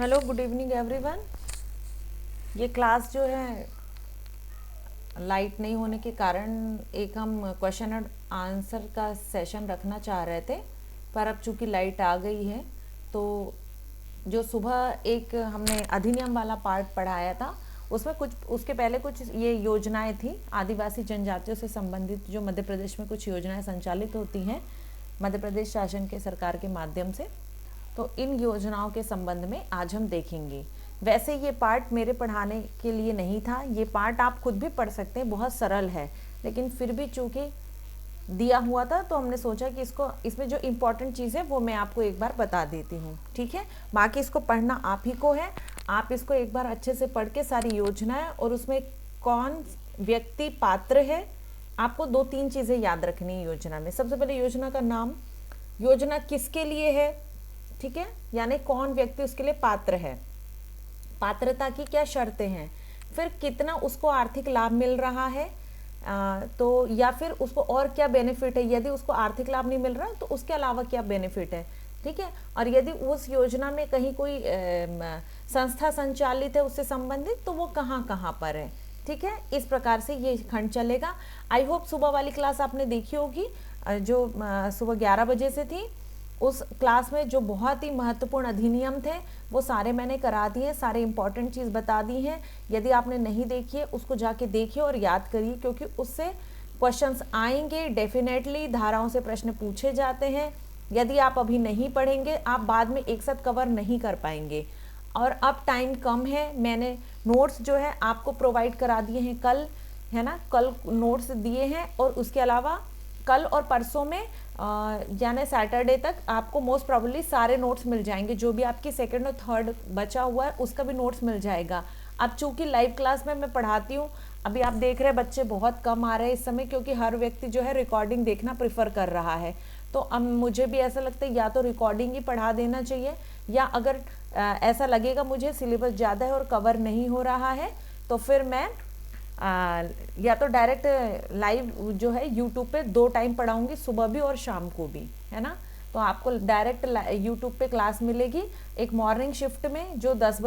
Hello, good evening everyone. ये class जो है लाइट नहीं होने के कारण एक हम क्वेश्चन एंड आंसर का सेशन रखना चाह रहे थे, पर अब चूंकि लाइट आ गई है तो जो सुबह एक हमने अधिनियम वाला पार्ट पढ़ाया था उसमें कुछ उसके पहले कुछ ये योजनाएं थी आदिवासी जनजातियों से संबंधित, जो मध्य प्रदेश में कुछ योजनाएं संचालित होती हैं मध्य प्रदेश शासन के सरकार के माध्यम से। तो इन योजनाओं के संबंध में आज हम देखेंगे। वैसे ये पार्ट मेरे पढ़ाने के लिए नहीं था, ये पार्ट आप खुद भी पढ़ सकते हैं, बहुत सरल है, लेकिन फिर भी चूंकि दिया हुआ था तो हमने सोचा कि इसमें जो इम्पोर्टेंट चीज़ है वो मैं आपको एक बार बता देती हूँ। ठीक है, बाकी इसको पढ़ना आप ही को है। आप इसको एक बार अच्छे से पढ़ के सारी योजनाएं और उसमें कौन व्यक्ति पात्र है, आपको 2-3 चीज़ें याद रखनी है योजना में। सबसे पहले योजना का नाम, योजना किसके लिए है, ठीक है, यानी कौन व्यक्ति उसके लिए पात्र है, पात्रता की क्या शर्तें हैं, फिर कितना उसको आर्थिक लाभ मिल रहा है, तो या फिर उसको और क्या बेनिफिट है, यदि उसको आर्थिक लाभ नहीं मिल रहा तो उसके अलावा क्या बेनिफिट है। ठीक है, और यदि उस योजना में कहीं कोई संस्था संचालित है उससे संबंधित तो वो कहाँ कहाँ पर है। ठीक है, इस प्रकार से ये खंड चलेगा। आई होप सुबह वाली क्लास आपने देखी होगी, जो सुबह 11 बजे से थी। उस क्लास में जो बहुत ही महत्वपूर्ण अधिनियम थे वो सारे मैंने करा दिए, सारे इंपॉर्टेंट चीज़ बता दी हैं। यदि आपने नहीं देखी है उसको जाके देखिए और याद करिए, क्योंकि उससे क्वेश्चंस आएंगे डेफिनेटली, धाराओं से प्रश्न पूछे जाते हैं। यदि आप अभी नहीं पढ़ेंगे आप बाद में एक साथ कवर नहीं कर पाएंगे, और अब टाइम कम है। मैंने नोट्स जो है आपको प्रोवाइड करा दिए हैं कल, है ना, कल नोट्स दिए हैं, और उसके अलावा कल और परसों में यानी सैटरडे तक आपको मोस्ट प्रोबेबली सारे नोट्स मिल जाएंगे। जो भी आपकी सेकंड और थर्ड बचा हुआ है उसका भी नोट्स मिल जाएगा। अब चूंकि लाइव क्लास में मैं पढ़ाती हूँ, अभी आप देख रहे हैं बच्चे बहुत कम आ रहे हैं इस समय, क्योंकि हर व्यक्ति जो है रिकॉर्डिंग देखना प्रेफर कर रहा है। तो अब मुझे भी ऐसा लगता है या तो रिकॉर्डिंग ही पढ़ा देना चाहिए, या अगर ऐसा लगेगा मुझे सिलेबस ज़्यादा है और कवर नहीं हो रहा है तो फिर मैं या तो डायरेक्ट लाइव जो है यूट्यूब पे 2 टाइम पढ़ाऊंगी, सुबह भी और शाम को भी, है ना। तो आपको डायरेक्ट यूट्यूब पे क्लास मिलेगी, एक मॉर्निंग शिफ्ट में जो 10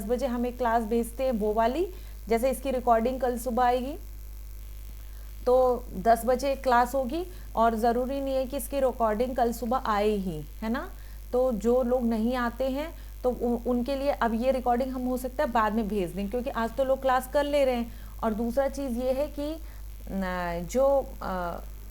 बजे हम एक क्लास भेजते हैं वो वाली। जैसे इसकी रिकॉर्डिंग कल सुबह आएगी तो 10 बजे एक क्लास होगी, और ज़रूरी नहीं है कि इसकी रिकॉर्डिंग कल सुबह आए ही, है ना। तो जो लोग नहीं आते हैं तो उनके लिए अब ये रिकॉर्डिंग हम हो सकता है बाद में भेज दें, क्योंकि आज तो लोग क्लास कर ले रहे हैं। और दूसरा चीज़ ये है कि जो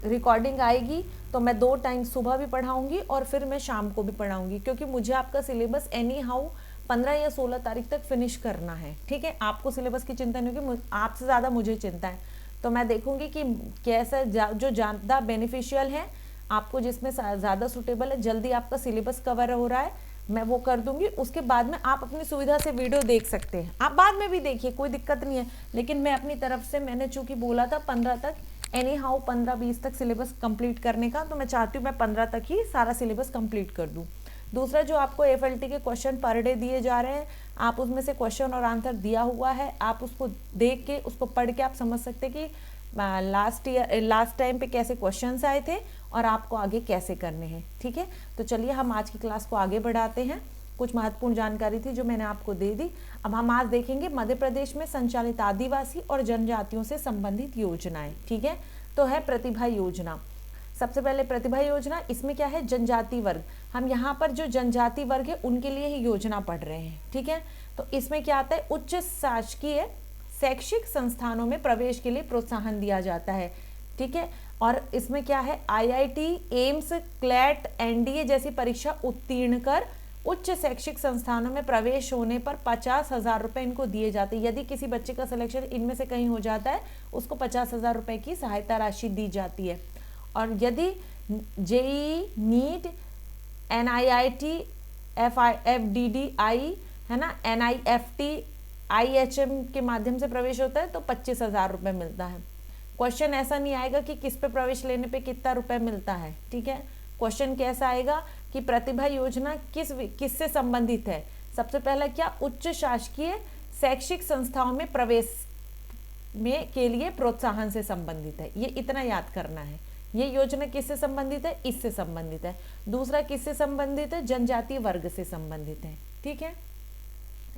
रिकॉर्डिंग आएगी तो मैं 2 टाइम सुबह भी पढ़ाऊंगी और फिर मैं शाम को भी पढ़ाऊंगी, क्योंकि मुझे आपका सिलेबस एनी हाउ 15 या 16 तारीख तक फिनिश करना है। ठीक है, आपको सिलेबस की चिंता नहीं होगी, आपसे ज़्यादा मुझे चिंता है। तो मैं देखूंगी कि कैसा जो ज़्यादा बेनिफिशियल है आपको, जिसमें ज़्यादा सूटेबल है, जल्दी आपका सिलेबस कवर हो रहा है, मैं वो कर दूंगी। उसके बाद में आप अपनी सुविधा से वीडियो देख सकते हैं, आप बाद में भी देखिए, कोई दिक्कत नहीं है। लेकिन मैं अपनी तरफ से, मैंने चूंकि बोला था 15 तक, एनी हाउ 15-20 तक सिलेबस कंप्लीट करने का, तो मैं चाहती हूँ मैं 15 तक ही सारा सिलेबस कंप्लीट कर दूँ। दूसरा, जो आपको एफएलटी के क्वेश्चन पर डे दिए जा रहे हैं, आप उसमें से क्वेश्चन और आंसर दिया हुआ है, आप उसको देख के, उसको पढ़ के आप समझ सकते कि लास्ट टाइम पे कैसे क्वेश्चंस आए थे और आपको आगे कैसे करने हैं। ठीक है, तो चलिए हम आज की क्लास को आगे बढ़ाते हैं। कुछ महत्वपूर्ण जानकारी थी जो मैंने आपको दे दी। अब हम आज देखेंगे मध्य प्रदेश में संचालित आदिवासी और जनजातियों से संबंधित योजनाएं। ठीक है, तो है प्रतिभा योजना। सबसे पहले प्रतिभा योजना, इसमें क्या है, जनजाति वर्ग। हम यहाँ पर जो जनजाति वर्ग है उनके लिए ही योजना पढ़ रहे हैं। ठीक है, तो इसमें क्या आता है, उच्च शासकीय शैक्षिक संस्थानों में प्रवेश के लिए प्रोत्साहन दिया जाता है। ठीक है, और इसमें क्या है, आईआईटी, एम्स, क्लैट, एनडीए जैसी परीक्षा उत्तीर्ण कर उच्च शैक्षिक संस्थानों में प्रवेश होने पर 50,000 रुपये इनको दिए जाते हैं। यदि किसी बच्चे का सिलेक्शन इनमें से कहीं हो जाता है उसको 50,000 रुपये की सहायता राशि दी जाती है। और यदि जेई, नीट, एनआईआईटी, एफडीडीआई, है ना, एनआईएफटी, आईएचएम के माध्यम से प्रवेश होता है तो 25,000 रुपये मिलता है। क्वेश्चन ऐसा नहीं आएगा कि किस पे प्रवेश लेने पे कितना रुपए मिलता है। ठीक है, क्वेश्चन कैसा आएगा कि प्रतिभा योजना किससे संबंधित है। सबसे पहला क्या, उच्च शासकीय शैक्षिक संस्थाओं में प्रवेश के लिए प्रोत्साहन से संबंधित है। ये इतना याद करना है। ये योजना किससे संबंधित है, इससे संबंधित है। दूसरा किससे संबंधित है, जनजातीय वर्ग से संबंधित है। ठीक है,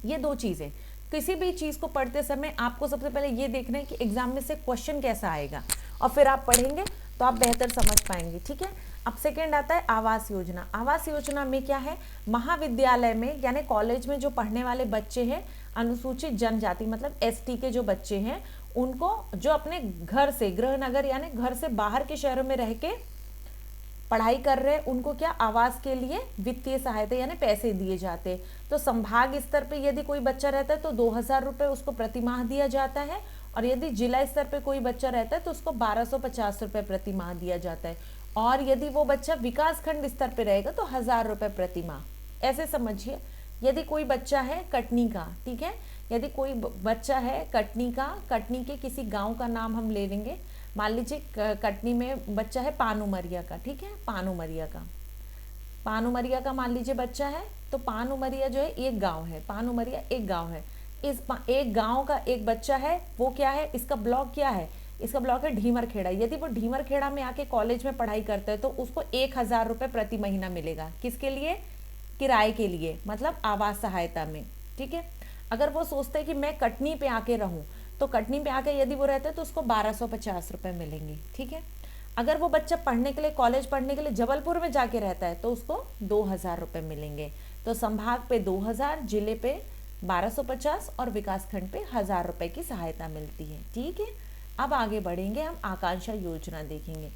ये दो चीज़ें, किसी भी चीज़ को पढ़ते समय आपको सबसे पहले ये देखना है कि एग्जाम में से क्वेश्चन कैसा आएगा, और फिर आप पढ़ेंगे तो आप बेहतर समझ पाएंगे। ठीक है। अब सेकेंड आता है आवास योजना। आवास योजना में क्या है, महाविद्यालय में यानी कॉलेज में जो पढ़ने वाले बच्चे हैं, अनुसूचित जनजाति मतलब एसटी के जो बच्चे हैं, उनको जो अपने घर से, गृह नगर यानी घर से बाहर के शहरों में रह के पढ़ाई कर रहे हैं, उनको क्या आवास के लिए वित्तीय सहायता यानी पैसे दिए जाते हैं। तो संभाग स्तर पे यदि कोई बच्चा रहता है तो 2,000 रुपये उसको प्रति माह दिया जाता है, और यदि जिला स्तर पे कोई बच्चा रहता है तो उसको 1,250 रुपये प्रति माह दिया जाता है, और यदि वो बच्चा विकास खंड स्तर पे रहेगा तो 1,000 रुपये प्रति माह। ऐसे समझिए, यदि कोई बच्चा है कटनी का, ठीक है, यदि कोई बच्चा है कटनी का, कटनी के किसी गांव का नाम हम ले लेंगे, मान लीजिए कटनी में बच्चा है पानुमरिया का, ठीक है, पानुमरिया का मान लीजिए बच्चा है, तो पानुमरिया जो है एक गांव है, पानुमरिया एक गांव है, इस एक गांव का एक बच्चा है, वो क्या है, इसका ब्लॉक क्या है, इसका ब्लॉक है ढीमरखेड़ा। यदि वो ढीमरखेड़ा में आके कॉलेज में पढ़ाई करता है तो उसको 1,000 रुपये प्रति महीना मिलेगा। किसके लिए, किराए के लिए, मतलब आवास सहायता में। ठीक है। अगर वो सोचते हैं कि मैं कटनी पे आके रहूं, तो कटनी पे आके यदि वो रहते हैं तो उसको 1,250 रुपये मिलेंगे। ठीक है। अगर वो बच्चा पढ़ने के लिए, कॉलेज पढ़ने के लिए जबलपुर में जाके रहता है तो उसको 2,000 रुपये मिलेंगे। तो संभाग पे 2,000, जिले पे 1,250 और विकास खंड पे 1,000 रुपये की सहायता मिलती है। ठीक है। अब आगे बढ़ेंगे, हम आकांक्षा योजना देखेंगे।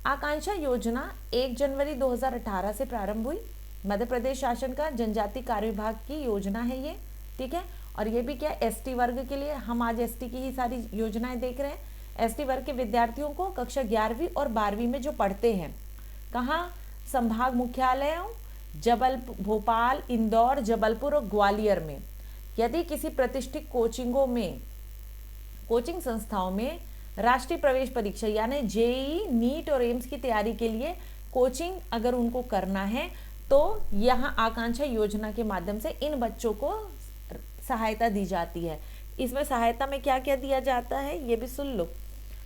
आकांक्षा योजना 1 जनवरी 2018 से प्रारंभ हुई। मध्य प्रदेश शासन का जनजाति कार्य विभाग की योजना है ये। ठीक है। और ये भी क्या, एसटी वर्ग के लिए, हम आज एसटी की ही सारी योजनाएं देख रहे हैं। एसटी वर्ग के विद्यार्थियों को कक्षा 11वीं और 12वीं में जो पढ़ते हैं, कहाँ, संभाग मुख्यालयों भोपाल, इंदौर, जबलपुर और ग्वालियर में, यदि किसी प्रतिष्ठित कोचिंग संस्थाओं में राष्ट्रीय प्रवेश परीक्षा यानी जेईई, नीट और एम्स की तैयारी के लिए कोचिंग अगर उनको करना है तो यहाँ आकांक्षा योजना के माध्यम से इन बच्चों को सहायता दी जाती है। इसमें सहायता में क्या क्या दिया जाता है ये भी सुन लो,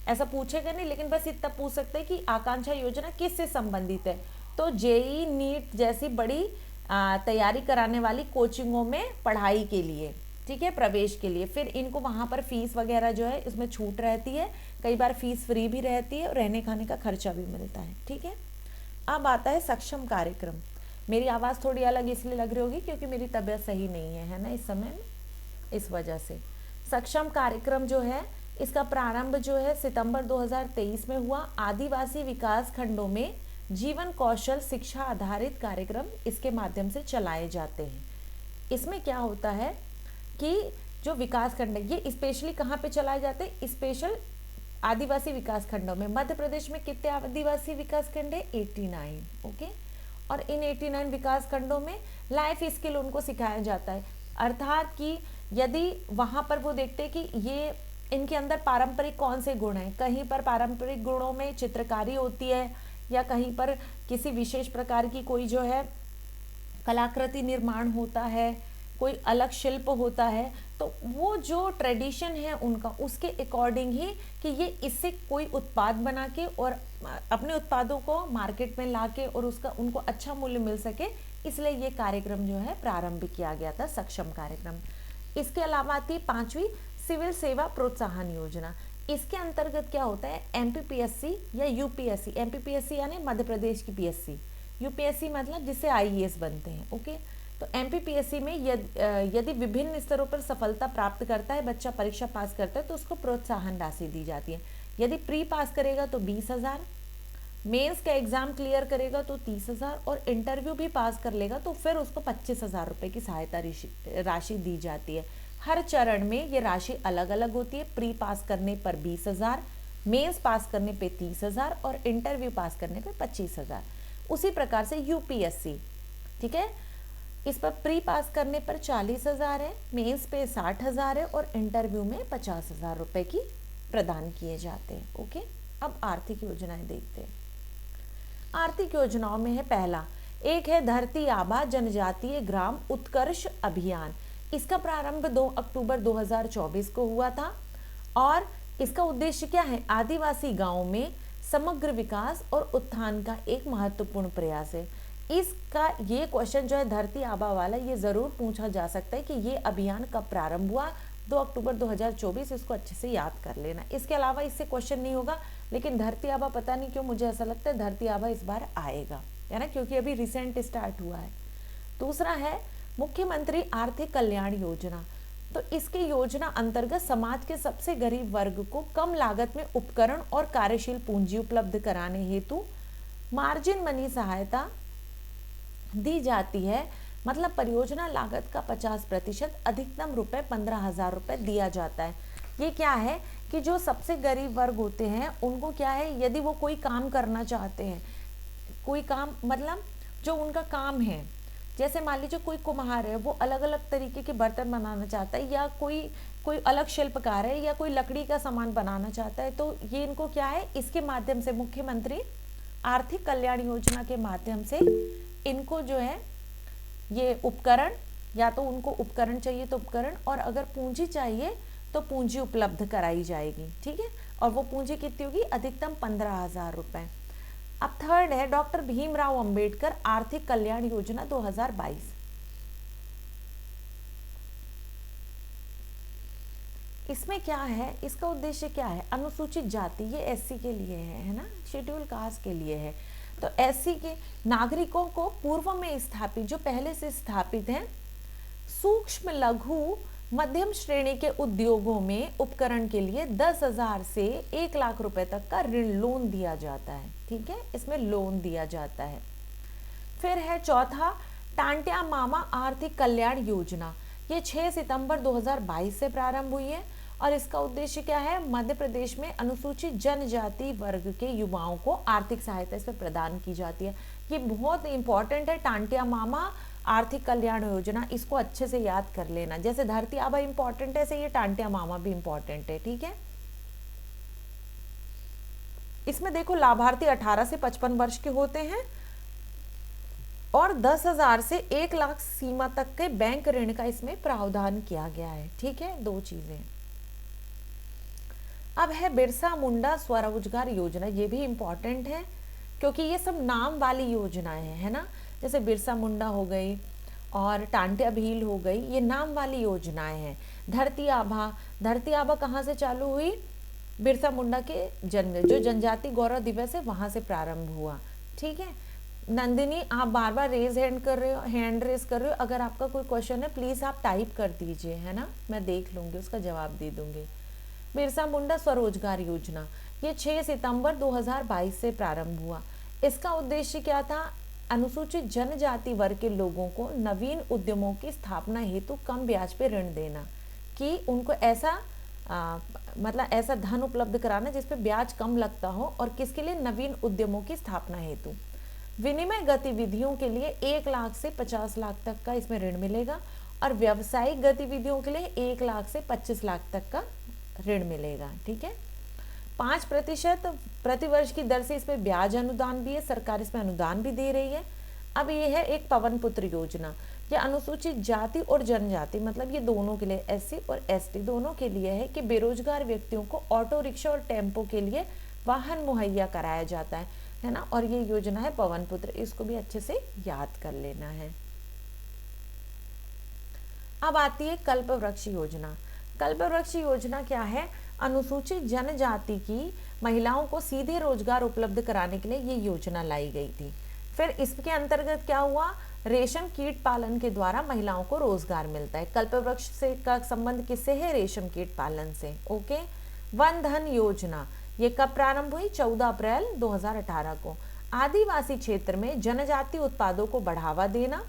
ऐसा पूछेगा नहीं, लेकिन बस इतना पूछ सकते हैं कि आकांक्षा योजना किससे संबंधित है। तो जेईई, नीट जैसी बड़ी तैयारी कराने वाली कोचिंगों में पढ़ाई के लिए, ठीक है, प्रवेश के लिए। फिर इनको वहाँ पर फीस वगैरह जो है इसमें छूट रहती है, कई बार फीस फ्री भी रहती है और रहने खाने का खर्चा भी मिलता है। ठीक है। अब आता है सक्षम कार्यक्रम। मेरी आवाज़ थोड़ी अलग इसलिए लग रही होगी क्योंकि मेरी तबीयत सही नहीं है ना इस समय में, इस वजह से। सक्षम कार्यक्रम जो है इसका प्रारंभ जो है सितंबर 2023 में हुआ। आदिवासी विकास खंडों में जीवन कौशल शिक्षा आधारित कार्यक्रम इसके माध्यम से चलाए जाते हैं। इसमें क्या होता है कि जो विकास खंड है ये स्पेशली कहाँ पे चलाए जाते हैं, स्पेशल आदिवासी विकास खंडों में। मध्य प्रदेश में कितने आदिवासी विकास खंड है, 89। ओके। और इन 89 विकास खंडों में लाइफ स्किल उनको सिखाया जाता है, अर्थात कि यदि वहाँ पर वो देखते हैं कि ये इनके अंदर पारंपरिक कौन से गुण हैं, कहीं पर पारंपरिक गुणों में चित्रकारी होती है या कहीं पर किसी विशेष प्रकार की कोई जो है कलाकृति निर्माण होता है, कोई अलग शिल्प होता है, तो वो जो ट्रेडिशन है उनका उसके अकॉर्डिंग ही कि ये इससे कोई उत्पाद बना के और अपने उत्पादों को मार्केट में ला के और उसका उनको अच्छा मूल्य मिल सके, इसलिए ये कार्यक्रम जो है प्रारंभ किया गया था, सक्षम कार्यक्रम। इसके अलावा थी 5वीं सिविल सेवा प्रोत्साहन योजना। इसके अंतर्गत क्या होता है, एमपीपीएससी या यूपीएससी, एमपीपीएससी यानी मध्य प्रदेश की पीएससी, यूपीएससी मतलब जिससे आईएएस बनते हैं। ओके। तो एमपीपीएससी में यदि विभिन्न स्तरों पर सफलता प्राप्त करता है बच्चा, परीक्षा पास करता है, तो उसको प्रोत्साहन राशि दी जाती है। यदि प्री पास करेगा तो 20,000, मेंस का एग्जाम क्लियर करेगा तो 30,000 और इंटरव्यू भी पास कर लेगा तो फिर उसको 25,000 रुपये की सहायता राशि दी जाती है। हर चरण में ये राशि अलग अलग होती है। प्री पास करने पर 20,000, मेंस पास करने पे 30,000 और इंटरव्यू पास करने पे 25,000। उसी प्रकार से यूपीएससी, ठीक है, इस पर प्री पास करने पर 40,000 है, मेंस पे 60,000 है और इंटरव्यू में 50,000 रुपये की प्रदान किए जाते हैं। ओके। अब आर्थिक योजनाएं देखते हैं। आर्थिक योजनाओं में है पहला, एक है धरती आबा जनजातीय ग्राम उत्कर्ष अभियान। इसका प्रारंभ 2 अक्टूबर 2024 को हुआ था और इसका उद्देश्य क्या है, आदिवासी गांवों में समग्र विकास और उत्थान का एक महत्वपूर्ण प्रयास है। इसका ये क्वेश्चन जो है धरती आबा वाला, ये ज़रूर पूछा जा सकता है कि ये अभियान कब प्रारंभ हुआ, 2 अक्टूबर 2024। इसको अच्छे से याद कर लेना। इसके अलावा इससे क्वेश्चन नहीं होगा, लेकिन धरती आबा पता नहीं क्यों मुझे ऐसा लगता है धरती आबा इस बार आएगा, है ना, क्योंकि अभी रिसेंट स्टार्ट हुआ है। दूसरा है मुख्यमंत्री आर्थिक कल्याण योजना। तो इसकी योजना अंतर्गत समाज के सबसे गरीब वर्ग को कम लागत में उपकरण और कार्यशील पूंजी उपलब्ध कराने हेतु मार्जिन मनी सहायता दी जाती है। मतलब परियोजना लागत का 50%, अधिकतम रुपए 15,000 रुपये दिया जाता है। ये क्या है कि जो सबसे गरीब वर्ग होते हैं उनको क्या है, यदि वो कोई काम करना चाहते हैं, कोई काम मतलब जो उनका काम है, जैसे मान लीजिए कोई कुम्हार है, वो अलग अलग तरीके के बर्तन बनाना चाहता है, या कोई अलग शिल्पकार है, या कोई लकड़ी का सामान बनाना चाहता है, तो ये इनको क्या है, इसके माध्यम से मुख्यमंत्री आर्थिक कल्याण योजना के माध्यम से इनको जो है ये उपकरण, या तो उनको उपकरण चाहिए तो उपकरण, और अगर पूंजी चाहिए तो पूंजी उपलब्ध कराई जाएगी। ठीक है, और वो पूंजी कितनी होगी, अधिकतम 15,000 रुपये। अब थर्ड है डॉक्टर भीमराव अंबेडकर आर्थिक कल्याण योजना 2022। इसमें क्या है, इसका उद्देश्य क्या है, अनुसूचित जाति, ये एससी के लिए है ना, शेड्यूल कास्ट के लिए है। तो एससी के नागरिकों को पूर्व में स्थापित, जो पहले से स्थापित हैं, सूक्ष्म लघु मध्यम श्रेणी के उद्योगों में उपकरण के लिए 10,000 से 1 लाख रुपए तक का ऋण लोन दिया जाता है। ठीक है, इसमें लोन दिया जाता है। फिर है चौथा टांट्या मामा आर्थिक कल्याण योजना। ये 6 सितंबर 2022 से प्रारंभ हुई है, और इसका उद्देश्य क्या है, मध्य प्रदेश में अनुसूचित जनजाति वर्ग के युवाओं को आर्थिक सहायता इसमें प्रदान की जाती है। ये बहुत इंपॉर्टेंट है, टांट्या मामा आर्थिक कल्याण योजना, इसको अच्छे से याद कर लेना। जैसे धरती आबा इंपॉर्टेंट है, ऐसे ये टांट्या मामा भी इंपॉर्टेंट है। ठीक है, इसमें देखो लाभार्थी 18 से 55 वर्ष के होते हैं, और 10,000 से 1 लाख सीमा तक के बैंक ऋण का इसमें प्रावधान किया गया है। ठीक है, दो चीजें। अब है बिरसा मुंडा स्वरोजगार योजना। ये भी इंपॉर्टेंट है, क्योंकि ये सब नाम वाली योजनाएं हैं, है ना। जैसे बिरसा मुंडा हो गई और टांट्या भील हो गई, ये नाम वाली योजनाएं हैं। धरती आभा कहाँ से चालू हुई, बिरसा मुंडा के जन्म, जो जनजाति गौरव दिवस है वहां से प्रारंभ हुआ। ठीक है, नंदिनी आप बार बार हैंड रेज कर रहे हो, अगर आपका कोई क्वेश्चन है प्लीज आप टाइप कर दीजिए, है ना, मैं देख लूंगी, उसका जवाब दे दूंगी। बिरसा मुंडा स्वरोजगार योजना, ये 6 सितंबर 2022 से प्रारंभ हुआ। इसका उद्देश्य क्या था, अनुसूचित जनजाति वर्ग के लोगों को नवीन उद्यमों की स्थापना हेतु कम ब्याज पे ऋण देना, कि उनको ऐसा मतलब ऐसा धन उपलब्ध कराना जिस पे ब्याज कम लगता हो, और किसके लिए, नवीन उद्यमों की स्थापना हेतु। विनिमय गतिविधियों के लिए 1 लाख से 50 लाख तक का इसमें ऋण मिलेगा, और व्यावसायिक गतिविधियों के लिए 1 लाख से 25 लाख तक का ऋण मिलेगा। ठीक है, 5% प्रतिवर्ष की दर से इसमें ब्याज अनुदान भी है, सरकार इसमें अनुदान भी दे रही है। अब ये है एक पवन पुत्र योजना, ये अनुसूचित जाति और जनजाति, मतलब ये दोनों के लिए, एससी और एसटी दोनों के लिए है, कि बेरोजगार व्यक्तियों को ऑटो रिक्शा और टेम्पो के लिए वाहन मुहैया कराया जाता है ना। और ये योजना है पवन पुत्र, इसको भी अच्छे से याद कर लेना है। अब आती है कल्प वृक्ष योजना। कल्प वृक्ष योजना क्या है, अनुसूचित जनजाति की महिलाओं को सीधे रोजगार उपलब्ध कराने के लिए ये योजना लाई गई थी। फिर इसके अंतर्गत क्या हुआ, रेशम कीट पालन के द्वारा महिलाओं को रोजगार मिलता है। कल्प वृक्ष से का संबंध किससे है, रेशम कीट पालन से। ओके, वन धन योजना, ये कब प्रारंभ हुई, 14 अप्रैल 2018 को। आदिवासी क्षेत्र में जनजाति उत्पादों को बढ़ावा देना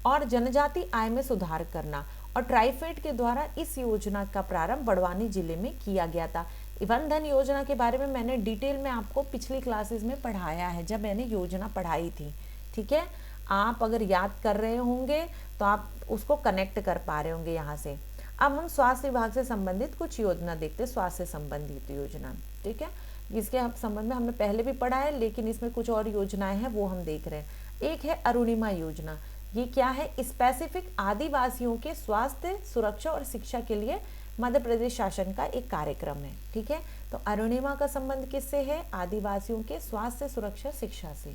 और जनजाति आय में सुधार करना, और ट्राइफेड के द्वारा इस योजना का प्रारंभ बड़वानी जिले में किया गया था। वन धन योजना के बारे में मैंने डिटेल में आपको पिछली क्लासेस में पढ़ाया है, जब मैंने योजना पढ़ाई थी। ठीक है, आप अगर याद कर रहे होंगे तो आप उसको कनेक्ट कर पा रहे होंगे यहाँ से। अब हम स्वास्थ्य विभाग से संबंधित कुछ योजना देखते हैं, स्वास्थ्य से संबंधित योजना। ठीक है, इसके संबंध में हमने पहले भी पढ़ा है, लेकिन इसमें कुछ और योजनाएं हैं वो हम देख रहे हैं। एक है अरुणिमा योजना, ये क्या है, स्पेसिफिक आदिवासियों के स्वास्थ्य, सुरक्षा और शिक्षा के लिए मध्य प्रदेश शासन का एक कार्यक्रम है। ठीक है, तो अरुणिमा का संबंध किससे है, आदिवासियों के स्वास्थ्य, सुरक्षा, शिक्षा से।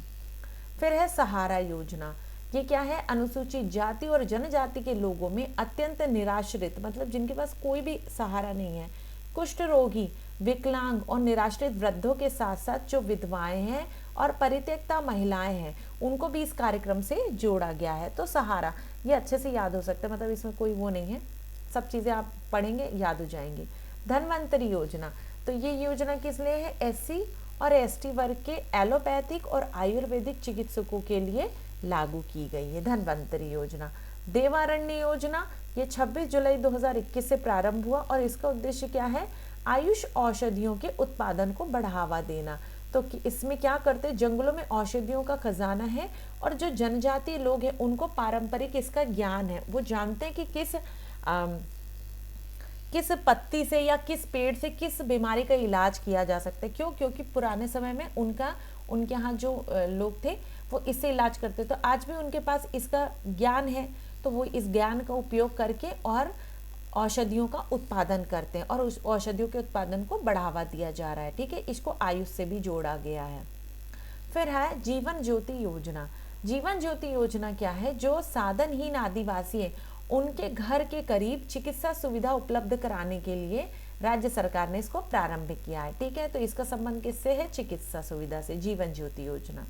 फिर है सहारा योजना। ये क्या है? अनुसूचित जाति और जनजाति के लोगों में अत्यंत निराश्रित, मतलब जिनके पास कोई भी सहारा नहीं है, कुष्ठ रोगी, विकलांग और निराश्रित वृद्धों के साथ साथ जो विधवाएं हैं और परित्यक्ता महिलाएं हैं, उनको भी इस कार्यक्रम से जोड़ा गया है। तो सहारा ये अच्छे से याद हो सकता है, मतलब इसमें कोई वो नहीं है, सब चीज़ें आप पढ़ेंगे याद हो जाएंगी। धन्वंतरी योजना, तो ये योजना किस लिए है? एससी और एसटी वर्ग के एलोपैथिक और आयुर्वेदिक चिकित्सकों के लिए लागू की गई है धन्वंतरी योजना। देवारण्य योजना, ये 26 जुलाई 2021 से प्रारंभ हुआ और इसका उद्देश्य क्या है? आयुष औषधियों के उत्पादन को बढ़ावा देना। तो इसमें क्या करते हैं? जंगलों में औषधियों का खजाना है और जो जनजातीय लोग हैं उनको पारंपरिक इसका ज्ञान है, वो जानते हैं कि किस पत्ती से या किस पेड़ से किस बीमारी का इलाज किया जा सकता है। क्यों? क्योंकि पुराने समय में उनके यहाँ जो लोग थे वो इससे इलाज करते, तो आज भी उनके पास इसका ज्ञान है, तो वो इस ज्ञान का उपयोग करके और औषधियों का उत्पादन करते हैं और उस औषधियों के उत्पादन को बढ़ावा दिया जा रहा है। ठीक है, इसको आयुष से भी जोड़ा गया है। फिर है जीवन ज्योति योजना। जीवन ज्योति योजना क्या है? जो साधनहीन आदिवासी है उनके घर के करीब चिकित्सा सुविधा उपलब्ध कराने के लिए राज्य सरकार ने इसको प्रारंभ किया है। ठीक है, तो इसका संबंध किससे है? चिकित्सा सुविधा से, जीवन ज्योति योजना।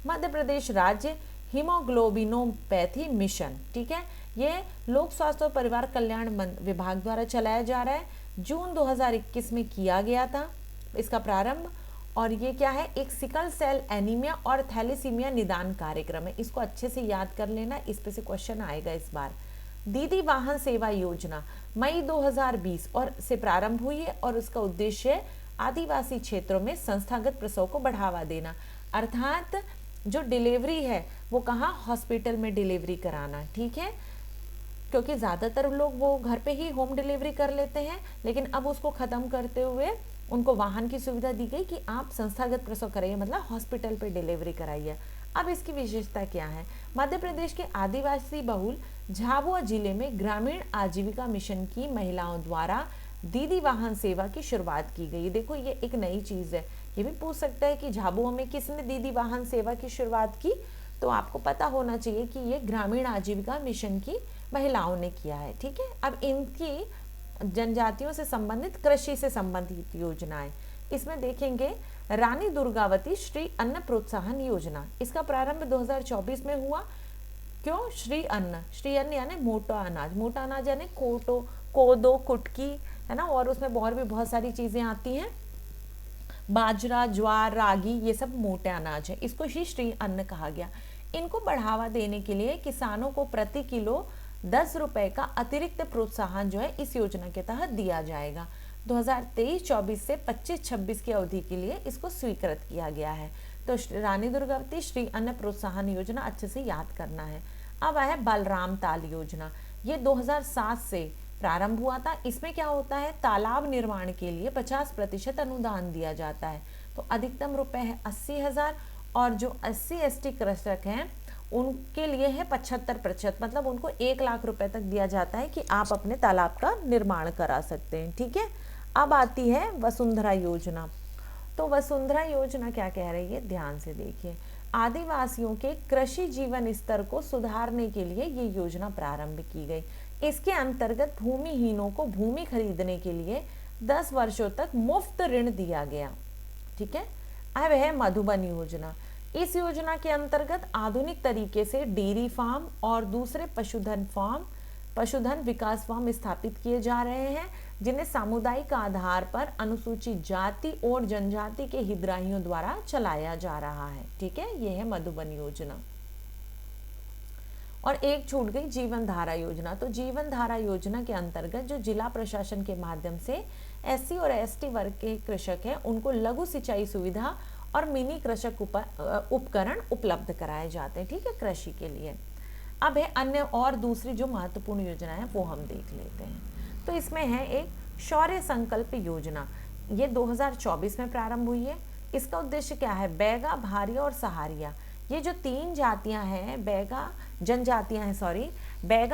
मध्य प्रदेश राज्य हीमोग्लोबिनोपैथी मिशन, ठीक है, ये लोक स्वास्थ्य और परिवार कल्याण विभाग द्वारा चलाया जा रहा है। जून 2021 में किया गया था इसका प्रारंभ, और ये क्या है? एक सिकल सेल एनीमिया और थैलेसीमिया निदान कार्यक्रम है। इसको अच्छे से याद कर लेना, इस पे से क्वेश्चन आएगा इस बार। दीदी वाहन सेवा योजना मई 2020 और से प्रारंभ हुई है और उसका उद्देश्य आदिवासी क्षेत्रों में संस्थागत प्रसव को बढ़ावा देना, अर्थात जो डिलीवरी है वो कहाँ? हॉस्पिटल में डिलीवरी कराना। ठीक है, क्योंकि ज़्यादातर लोग वो घर पे ही होम डिलीवरी कर लेते हैं, लेकिन अब उसको ख़त्म करते हुए उनको वाहन की सुविधा दी गई कि आप संस्थागत प्रसव कराइए, मतलब हॉस्पिटल पे डिलीवरी कराइए। अब इसकी विशेषता क्या है? मध्य प्रदेश के आदिवासी बहुल झाबुआ जिले में ग्रामीण आजीविका मिशन की महिलाओं द्वारा दीदी वाहन सेवा की शुरुआत की गई। देखो ये एक नई चीज़ है, ये भी पूछ सकता है कि झाबुआ में किसने दीदी वाहन सेवा की शुरुआत की, तो आपको पता होना चाहिए कि ये ग्रामीण आजीविका मिशन की महिलाओं ने किया है। ठीक है, अब इनकी जनजातियों से संबंधित, कृषि से संबंधित योजनाएं इसमें देखेंगे। रानी दुर्गावती श्री अन्न प्रोत्साहन योजना, इसका प्रारंभ 2024 में हुआ। क्यों? श्री अन्न यानी मोटा अनाज यानी कोदो, कुटकी, है ना, और उसमें और भी बहुत सारी चीजें आती हैं, बाजरा, ज्वार, रागी, ये सब मोटे अनाज है, इसको ही श्री अन्न कहा गया। इनको बढ़ावा देने के लिए किसानों को प्रति किलो 10 रुपए का अतिरिक्त प्रोत्साहन जो है इस योजना के तहत दिया जाएगा। 2023-24 से 25-26 की अवधि के लिए इसको स्वीकृत किया गया है। तो रानी दुर्गावती श्री अन्न प्रोत्साहन योजना अच्छे से याद करना है। अब है बलराम ताल योजना, ये 2007 से प्रारंभ हुआ था। इसमें क्या होता है? तालाब निर्माण के लिए 50% अनुदान दिया जाता है। तो अधिकतम रुपए है 80,000 और जो 80 ST कृषक हैं उनके लिए है 75%, मतलब उनको 1 लाख रुपए तक दिया जाता है कि आप अपने तालाब का निर्माण करा सकते हैं। ठीक है, अब आती है वसुंधरा योजना। तो वसुंधरा योजना क्या कह रही है? ध्यान से देखिए। आदिवासियों के कृषि जीवन स्तर को सुधारने के लिए ये योजना प्रारंभ की गई। इसके अंतर्गत भूमिहीनों को भूमि खरीदने के लिए 10 वर्षों तक मुफ्त ऋण दिया गया। ठीक है, अब है मधुबन योजना। इस योजना के अंतर्गत आधुनिक तरीके से डेयरी फार्म और दूसरे पशुधन विकास फार्म स्थापित किए जा रहे हैं, जिन्हें सामुदायिक आधार पर अनुसूचित जाति और जनजाति के हितग्राहियों द्वारा चलाया जा रहा है। ठीक है, यह है मधुबन योजना। और एक छूट गई जीवन धारा योजना। तो जीवन धारा योजना के अंतर्गत जो जिला प्रशासन के माध्यम से SC और ST वर्ग के कृषक हैं उनको लघु सिंचाई सुविधा और मिनी कृषक उपकरण उपलब्ध कराए जाते हैं। ठीक है, कृषि के लिए। अब है अन्य और दूसरी जो महत्वपूर्ण योजना है वो हम देख लेते हैं। तो इसमें है एक शौर्य संकल्प योजना, ये 2024 में प्रारंभ हुई है। इसका उद्देश्य क्या है? बैगा, भारिया और सहारिया, ये जो 3 जातियां हैं, बैगा,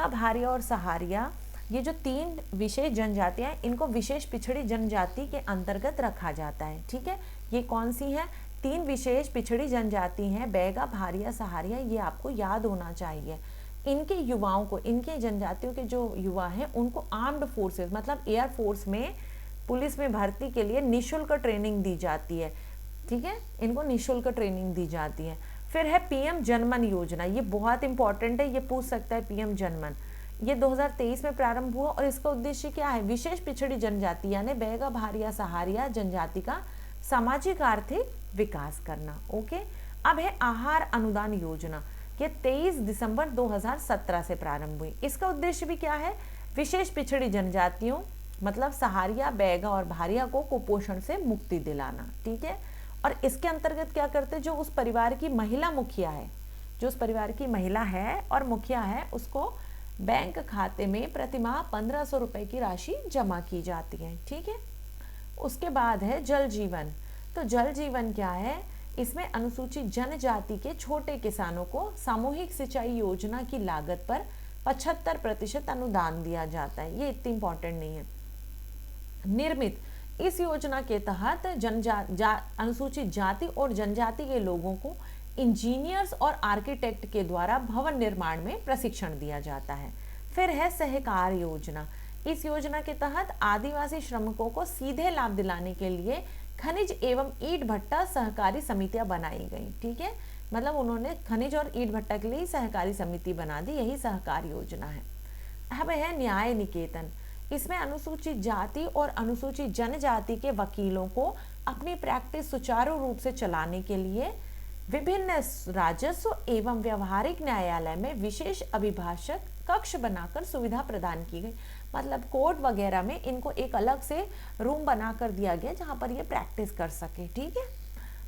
भारिया और सहारिया, ये जो 3 विशेष जनजातियां हैं, इनको विशेष पिछड़ी जनजाति के अंतर्गत रखा जाता है। ठीक है, ये कौन सी है? 3 विशेष पिछड़ी जनजाति हैं, बैगा, भारिया, सहारिया, ये आपको याद होना चाहिए। इनके युवाओं को, इनके जनजातियों के जो युवा हैं उनको आर्म्ड फोर्सेस मतलब एयर फोर्स में, पुलिस में भर्ती के लिए निःशुल्क ट्रेनिंग दी जाती है। ठीक है, इनको निःशुल्क ट्रेनिंग दी जाती है। फिर है पीएम जनमन योजना, ये बहुत इंपॉर्टेंट है, ये पूछ सकता है पीएम जनमन। ये 2023 में प्रारंभ हुआ और इसका उद्देश्य क्या है? विशेष पिछड़ी जनजाति यानी बैगा, भारिया, सहारिया जनजाति का सामाजिक आर्थिक विकास करना। ओके, अब है आहार अनुदान योजना, ये 23 दिसंबर 2017 से प्रारंभ हुई। इसका उद्देश्य भी क्या है? विशेष पिछड़ी जनजातियों मतलब सहारिया, बैगा और भारिया को कुपोषण से मुक्ति दिलाना। ठीक है, और इसके अंतर्गत क्या करते हैं, जो उस परिवार की महिला मुखिया है, जो उस परिवार की महिला है और मुखिया है, उसको बैंक खाते में प्रतिमाह 1500 रुपए की राशि जमा की जाती है। ठीक है, उसके बाद है जल जीवन। तो जल जीवन क्या है? इसमें अनुसूचित जनजाति के छोटे किसानों को सामूहिक सिंचाई योजना की लागत पर 75% अनुदान दिया जाता है। ये इतनी इंपॉर्टेंट नहीं है। निर्मित, इस योजना के तहत अनुसूचित जाति और जनजाति के लोगों को इंजीनियर्स और आर्किटेक्ट के द्वारा भवन निर्माण में प्रशिक्षण दिया जाता है। फिर है सहकार योजना। इस योजना के तहत आदिवासी श्रमिकों को सीधे लाभ दिलाने के लिए खनिज एवं ईंट भट्टा सहकारी समितियां बनाई गई। ठीक है, मतलब उन्होंने खनिज और ईंट भट्टा के लिए सहकारी समिति बना दी, यही सहकार योजना है। अब है न्याय निकेतन। इसमें अनुसूचित जाति और अनुसूचित जनजाति के वकीलों को अपनी प्रैक्टिस सुचारू रूप से चलाने के लिए विभिन्न राजस्व एवं व्यवहारिक न्यायालय में विशेष अभिभाषक कक्ष बनाकर सुविधा प्रदान की गई। मतलब कोर्ट वगैरह में इनको एक अलग से रूम बनाकर दिया गया जहां पर ये प्रैक्टिस कर सके। ठीक है,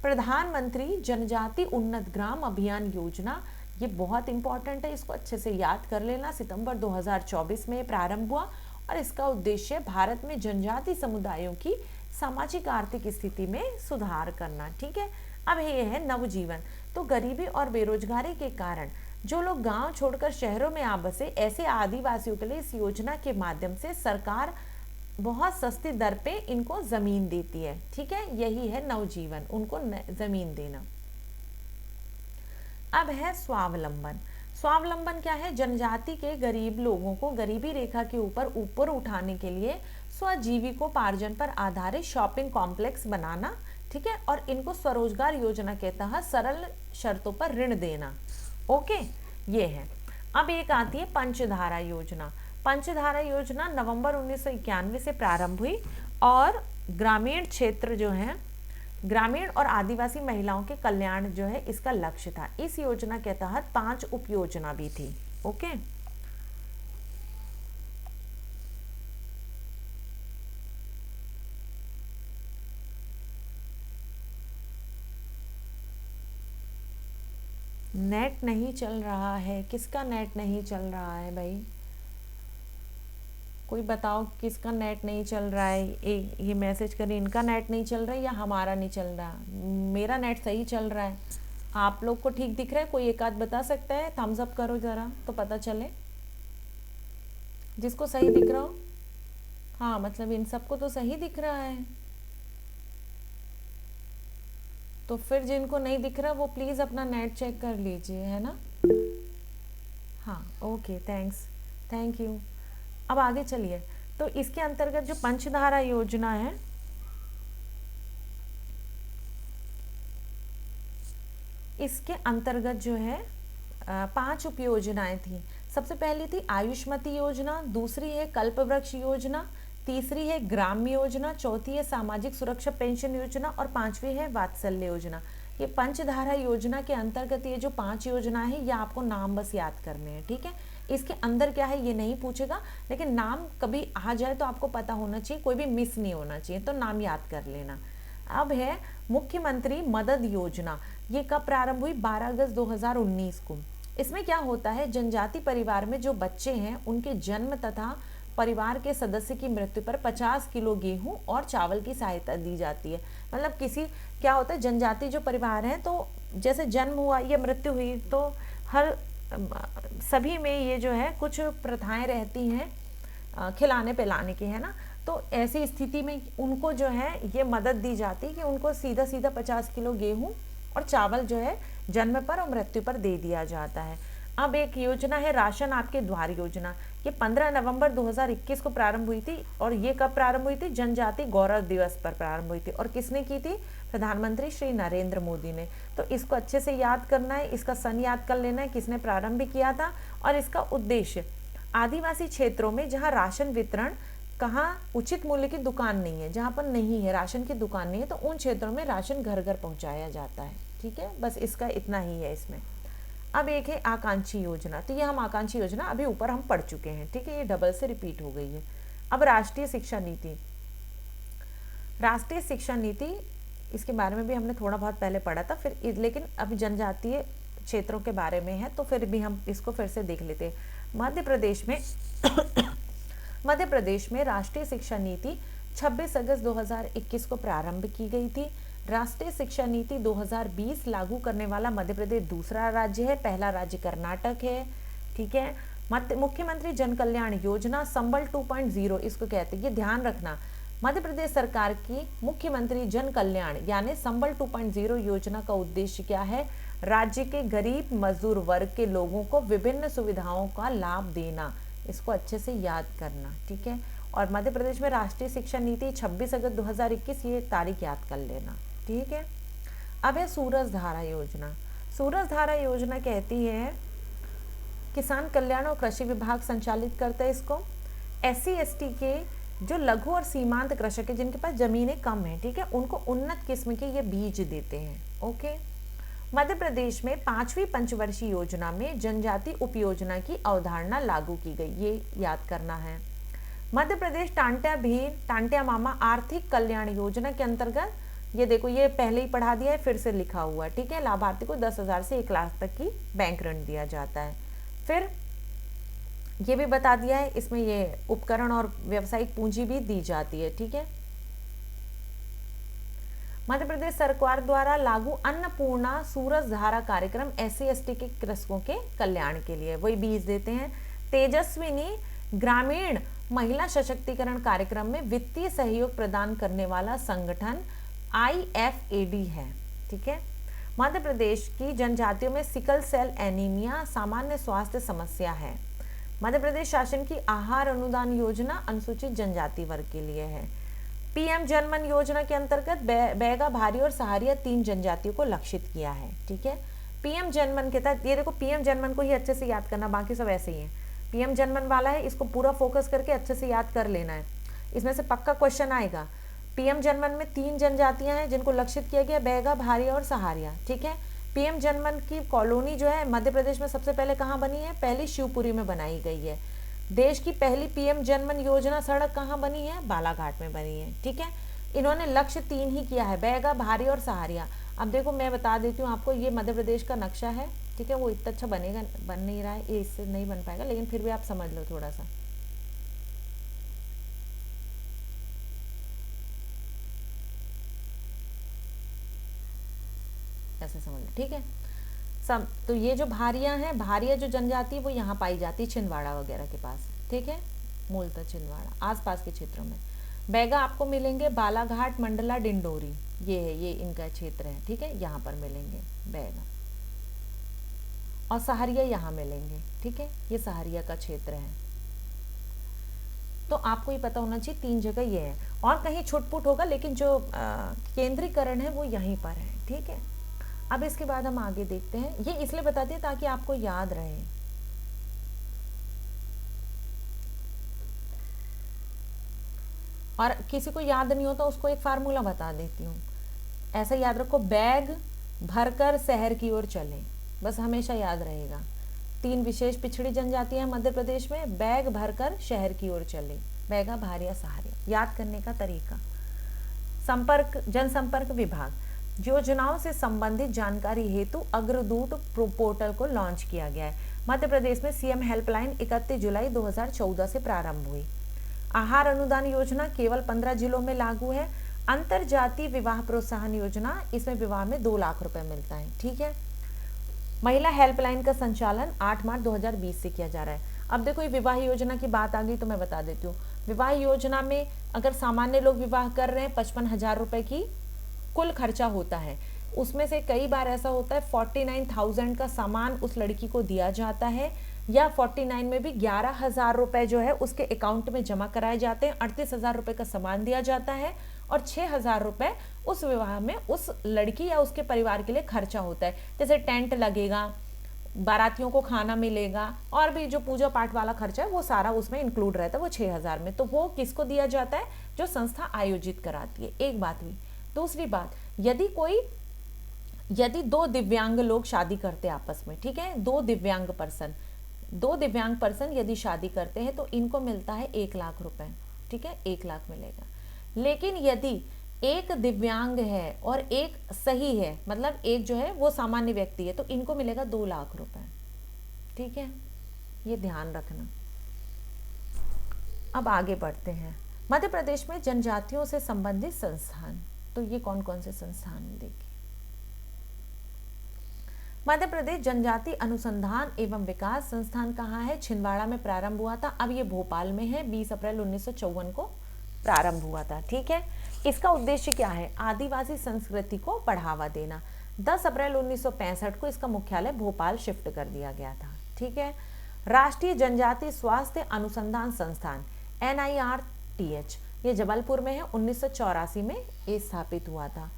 प्रधानमंत्री जनजाति उन्नत ग्राम अभियान योजना, ये बहुत इंपॉर्टेंट है, इसको अच्छे से याद कर लेना। सितंबर 2024 में प्रारंभ हुआ और इसका उद्देश्य भारत में जनजाति समुदायों की सामाजिक आर्थिक स्थिति में सुधार करना। ठीक है, अब ये है नवजीवन। तो गरीबी और बेरोजगारी के कारण जो लोग गांव छोड़कर शहरों में आ बसे, ऐसे आदिवासियों के लिए इस योजना के माध्यम से सरकार बहुत सस्ती दर पे इनको जमीन देती है। ठीक है, यही है नवजीवन, उनको जमीन देना। अब है स्वावलंबन। स्वावलंबन क्या है? जनजाति के गरीब लोगों को गरीबी रेखा के ऊपर उठाने के लिए स्वजीविकोपार्जन पर आधारित शॉपिंग कॉम्प्लेक्स बनाना। ठीक है, और इनको स्वरोजगार योजना के तहत सरल शर्तों पर ऋण देना। ओके, ये है। अब एक आती है पंचधारा योजना। पंचधारा योजना नवंबर 1991 से प्रारंभ हुई और ग्रामीण क्षेत्र जो है, ग्रामीण और आदिवासी महिलाओं के कल्याण जो है इसका लक्ष्य था। इस योजना के तहत 5 उप योजना भी थी। ओके, नेट नहीं चल रहा है। किसका नेट नहीं चल रहा है भाई? कोई बताओ किसका नेट नहीं चल रहा है? ये मैसेज करें, इनका नेट नहीं चल रहा है या हमारा नहीं चल रहा? मेरा नेट सही चल रहा है। आप लोग को ठीक दिख रहा है? कोई एक आध बता सकता है? थम्स अप करो ज़रा तो पता चले जिसको सही दिख रहा हो। हाँ, मतलब इन सबको तो सही दिख रहा है, तो फिर जिनको नहीं दिख रहा वो प्लीज़ अपना नेट चेक कर लीजिए, है ना। हाँ, ओके, थैंक यू। अब आगे चलिए। तो इसके अंतर्गत जो पंचधारा योजना है, इसके अंतर्गत जो है 5 उप योजनाएं थी। सबसे पहली थी आयुष्मती योजना, दूसरी है कल्पवृक्ष योजना, तीसरी है ग्राम्य योजना, चौथी है सामाजिक सुरक्षा पेंशन योजना और 5वीं है वात्सल्य योजना। ये पंचधारा योजना के अंतर्गत ये जो 5 योजना है ये आपको नाम बस याद करने हैं। ठीक है, इसके अंदर क्या है ये नहीं पूछेगा, लेकिन नाम कभी आ जाए तो आपको पता होना चाहिए, कोई भी मिस नहीं होना चाहिए, तो नाम याद कर लेना। अब है मुख्यमंत्री मदद योजना। ये कब प्रारंभ हुई? 12 अगस्त 2019 को। इसमें क्या होता है, जनजाति परिवार में जो बच्चे हैं उनके जन्म तथा परिवार के सदस्य की मृत्यु पर 50 किलो गेहूं और चावल की सहायता दी जाती है। मतलब किसी क्या होता है, जनजाति जो परिवार हैं तो जैसे जन्म हुआ या मृत्यु हुई तो हर सभी में ये जो है कुछ प्रथाएं रहती हैं खिलाने पिलाने की, है ना। तो ऐसी स्थिति में उनको जो है ये मदद दी जाती कि उनको सीधा सीधा 50 किलो गेहूं और चावल जो है जन्म पर और मृत्यु पर दे दिया जाता है। अब एक योजना है राशन आपके द्वार योजना। ये 15 नवंबर 2021 को प्रारंभ हुई थी और ये कब प्रारंभ हुई थी? जनजाति गौरव दिवस पर प्रारंभ हुई थी। और किसने की थी? प्रधानमंत्री श्री नरेंद्र मोदी ने। तो इसको अच्छे से याद करना है, इसका सन याद कर लेना है, किसने प्रारंभ किया था। और इसका उद्देश्य आदिवासी क्षेत्रों में जहाँ राशन वितरण, कहाँ उचित मूल्य की दुकान नहीं है, जहाँ पर नहीं है राशन की दुकान नहीं है, तो उन क्षेत्रों में राशन घर घर पहुँचाया जाता है। ठीक है, बस इसका इतना ही है इसमें। अब एक है आकांक्षी योजना। तो ये हम आकांक्षी योजना अभी ऊपर हम पढ़ चुके हैं। ठीक है, ये डबल से रिपीट हो गई है। अब राष्ट्रीय शिक्षा नीति। राष्ट्रीय शिक्षा नीति, इसके बारे में भी हमने थोड़ा बहुत पहले पढ़ा था, फिर लेकिन अभी जनजातीय क्षेत्रों के बारे में है तो फिर भी हम इसको फिर से देख लेते हैं। मध्य प्रदेश में राष्ट्रीय शिक्षा नीति 26 अगस्त 2021 को प्रारंभ की गई थी। राष्ट्रीय शिक्षा नीति 2020 लागू करने वाला मध्य प्रदेश दूसरा राज्य है, पहला राज्य कर्नाटक है। ठीक है, मुख्यमंत्री जन कल्याण योजना संबल 2.0 इसको कहते हैं। ये ध्यान रखना, मध्य प्रदेश सरकार की मुख्यमंत्री जन कल्याण यानी संबल 2.0 योजना का उद्देश्य क्या है? राज्य के गरीब मजदूर वर्ग के लोगों को विभिन्न सुविधाओं का लाभ देना। इसको अच्छे से याद करना। ठीक है, और मध्य प्रदेश में राष्ट्रीय शिक्षा नीति 26 अगस्त 2021, ये तारीख याद कर लेना। ठीक है, अब है सूरज धारा योजना। सूरज धारा योजना कहती है किसान कल्याण और कृषि विभाग संचालित करता है इसको। SC ST के जो लघु और सीमांत कृषक है जिनके पास जमीनें कम है, ठीक है, उनको उन्नत किस्म के ये बीज देते हैं। ओके, मध्य प्रदेश में 5वीं पंचवर्षीय योजना में जनजाति उपयोजना की अवधारणा लागू की गई, ये याद करना है। मध्य प्रदेश टांट्या भील टांट्या मामा आर्थिक कल्याण योजना के अंतर्गत, ये देखो ये पहले ही पढ़ा दिया है, फिर से लिखा हुआ है। ठीक है, लाभार्थी को 10,000 से 1 लाख तक की बैंक ऋण दिया जाता है। फिर ये भी बता दिया है, इसमें ये उपकरण और व्यावसायिक पूंजी भी दी जाती है। ठीक है, मध्य प्रदेश सरकार द्वारा लागू अन्नपूर्णा सूरज धारा कार्यक्रम SC ST के कृषकों के कल्याण के लिए, वही बीज देते हैं। तेजस्विनी ग्रामीण महिला सशक्तिकरण कार्यक्रम में वित्तीय सहयोग प्रदान करने वाला संगठन IFAD है। ठीक है, मध्य प्रदेश की जनजातियों में सिकल सेल एनीमिया सामान्य स्वास्थ्य समस्या है। मध्य प्रदेश शासन की आहार अनुदान योजना अनुसूचित जनजाति वर्ग के लिए है। PM जनमन योजना के अंतर्गत बैगा, भारी और सहारिया 3 जनजातियों को लक्षित किया है। ठीक है, PM जनमन के तहत, ये देखो PM जनमन को ही अच्छे से याद करना, बाकी सब ऐसे ही है। PM जनमन वाला है, इसको पूरा फोकस करके अच्छे से याद कर लेना है, इसमें से पक्का क्वेश्चन आएगा। PM जनमन में 3 जनजातियां हैं जिनको लक्षित किया गया, बैगा, भारी और सहारिया। ठीक है, PM जनमन की कॉलोनी जो है मध्य प्रदेश में सबसे पहले कहाँ बनी है? पहली शिवपुरी में बनाई गई है। देश की पहली PM जनमन योजना सड़क कहाँ बनी है? बालाघाट में बनी है। ठीक है, इन्होंने लक्ष्य 3 ही किया है, बैगा, भारी और सहारिया। अब देखो मैं बता देती हूँ आपको, ये मध्य प्रदेश का नक्शा है। ठीक है, वो इतना अच्छा बनेगा, बन नहीं रहा है, ये इससे नहीं बन पाएगा, लेकिन फिर भी आप समझ लो थोड़ा सा। ऐसे समझ लो। ठीक है, सब तो ये जो भारिया हैं, भारिया जो जनजाति वो यहाँ पाई जाती है छिंदवाड़ा वगैरह के पास। ठीक है, मूलतः छिंदवाड़ा आसपास के क्षेत्रों में। बैगा आपको मिलेंगे बालाघाट, मंडला, डिंडोरी, ये है, ये इनका क्षेत्र है। ठीक है, यहाँ पर मिलेंगे बैगा, और सहारिया यहाँ मिलेंगे। ठीक है, ये सहारिया का क्षेत्र है। तो आपको ये पता होना चाहिए 3 जगह ये है, और कहीं छुटपुट होगा, लेकिन जो केंद्रीकरण है वो यहीं पर है। ठीक है, अब इसके बाद हम आगे देखते हैं। ये इसलिए बताते हैं ताकि आपको याद रहे। और किसी को याद नहीं होता उसको एक फार्मूला बता देती हूँ, ऐसा याद रखो, बैग भरकर शहर की ओर चले, बस हमेशा याद रहेगा। 3 विशेष पिछड़ी जनजातियां मध्य प्रदेश में, बैग भरकर शहर की ओर चले, बैगा, भारिया, सहारिया। याद करने का तरीका, संपर्क, जनसंपर्क विभाग योजनाओं से संबंधित जानकारी हेतु अग्रदूत पोर्टल को लॉन्च किया गया है। मध्य प्रदेश में CM हेल्पलाइन 31 जुलाई 2014 से प्रारंभ हुई। आहार अनुदान योजना केवल 15 जिलों में लागू है। अंतरजातीय विवाह प्रोत्साहन योजना, इसमें विवाह में 2 लाख रुपए मिलता है। ठीक है, महिला हेल्पलाइन का संचालन 8 मार्च 2020 से किया जा रहा है। अब देखो ये विवाह योजना की बात आ गई तो मैं बता देती हूँ। विवाह योजना में अगर सामान्य लोग विवाह कर रहे हैं 55,000 रुपए की कुल खर्चा होता है, उसमें से कई बार ऐसा होता है 49,000 का सामान उस लड़की को दिया जाता है, या 49 में भी 11,000 रुपए जो है उसके अकाउंट में जमा कराए जाते हैं, 38,000 रुपए का सामान दिया जाता है और 6,000 रुपए उस विवाह में उस लड़की या उसके परिवार के लिए खर्चा होता है। जैसे टेंट लगेगा, बारातियों को खाना मिलेगा, और भी जो पूजा पाठ वाला खर्चा है वो सारा उसमें इंक्लूड रहता है, वो 6,000 में। तो वो किसको दिया जाता है? जो संस्था आयोजित कराती है। एक बात हुई। दूसरी बात, यदि दो दिव्यांग लोग शादी करते आपस में, ठीक है, दो दिव्यांग पर्सन यदि शादी करते हैं तो इनको मिलता है 1 लाख रुपए, ठीक है, 1 लाख मिलेगा। लेकिन यदि एक दिव्यांग है और एक सही है, मतलब एक जो है वो सामान्य व्यक्ति है, तो इनको मिलेगा 2 लाख रुपए, ठीक है, ये ध्यान रखना। अब आगे बढ़ते हैं। मध्य प्रदेश में जनजातियों से संबंधित संस्थान, तो ये कौन कौन से संस्थान देखिए। मध्य प्रदेश जनजाति अनुसंधान एवं विकास संस्थान कहाँ है? छिंदवाड़ा में प्रारंभ हुआ था। अब ये भोपाल में है, 20 अप्रैल 1954 को प्रारंभ हुआ था, ठीक है। इसका उद्देश्य क्या है? आदिवासी संस्कृति को बढ़ावा देना। 10 अप्रैल 1965 को इसका मुख्यालय भोपाल शिफ्ट कर दिया गया था, ठीक है। राष्ट्रीय जनजाति स्वास्थ्य अनुसंधान संस्थान NIRTH, ये जबलपुर में है, 1984 में ये स्थापित हुआ था।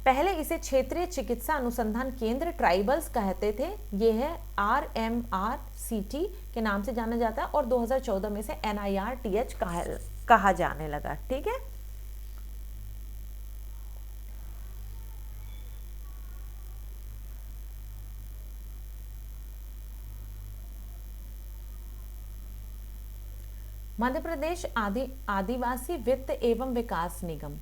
पहले इसे क्षेत्रीय चिकित्सा अनुसंधान केंद्र ट्राइबल्स कहते थे, ये है RMRCT के नाम से जाना जाता है, और 2014 में से NIRTH कहा जाने लगा, ठीक है। मध्य प्रदेश आदिवासी वित्त एवं विकास निगम,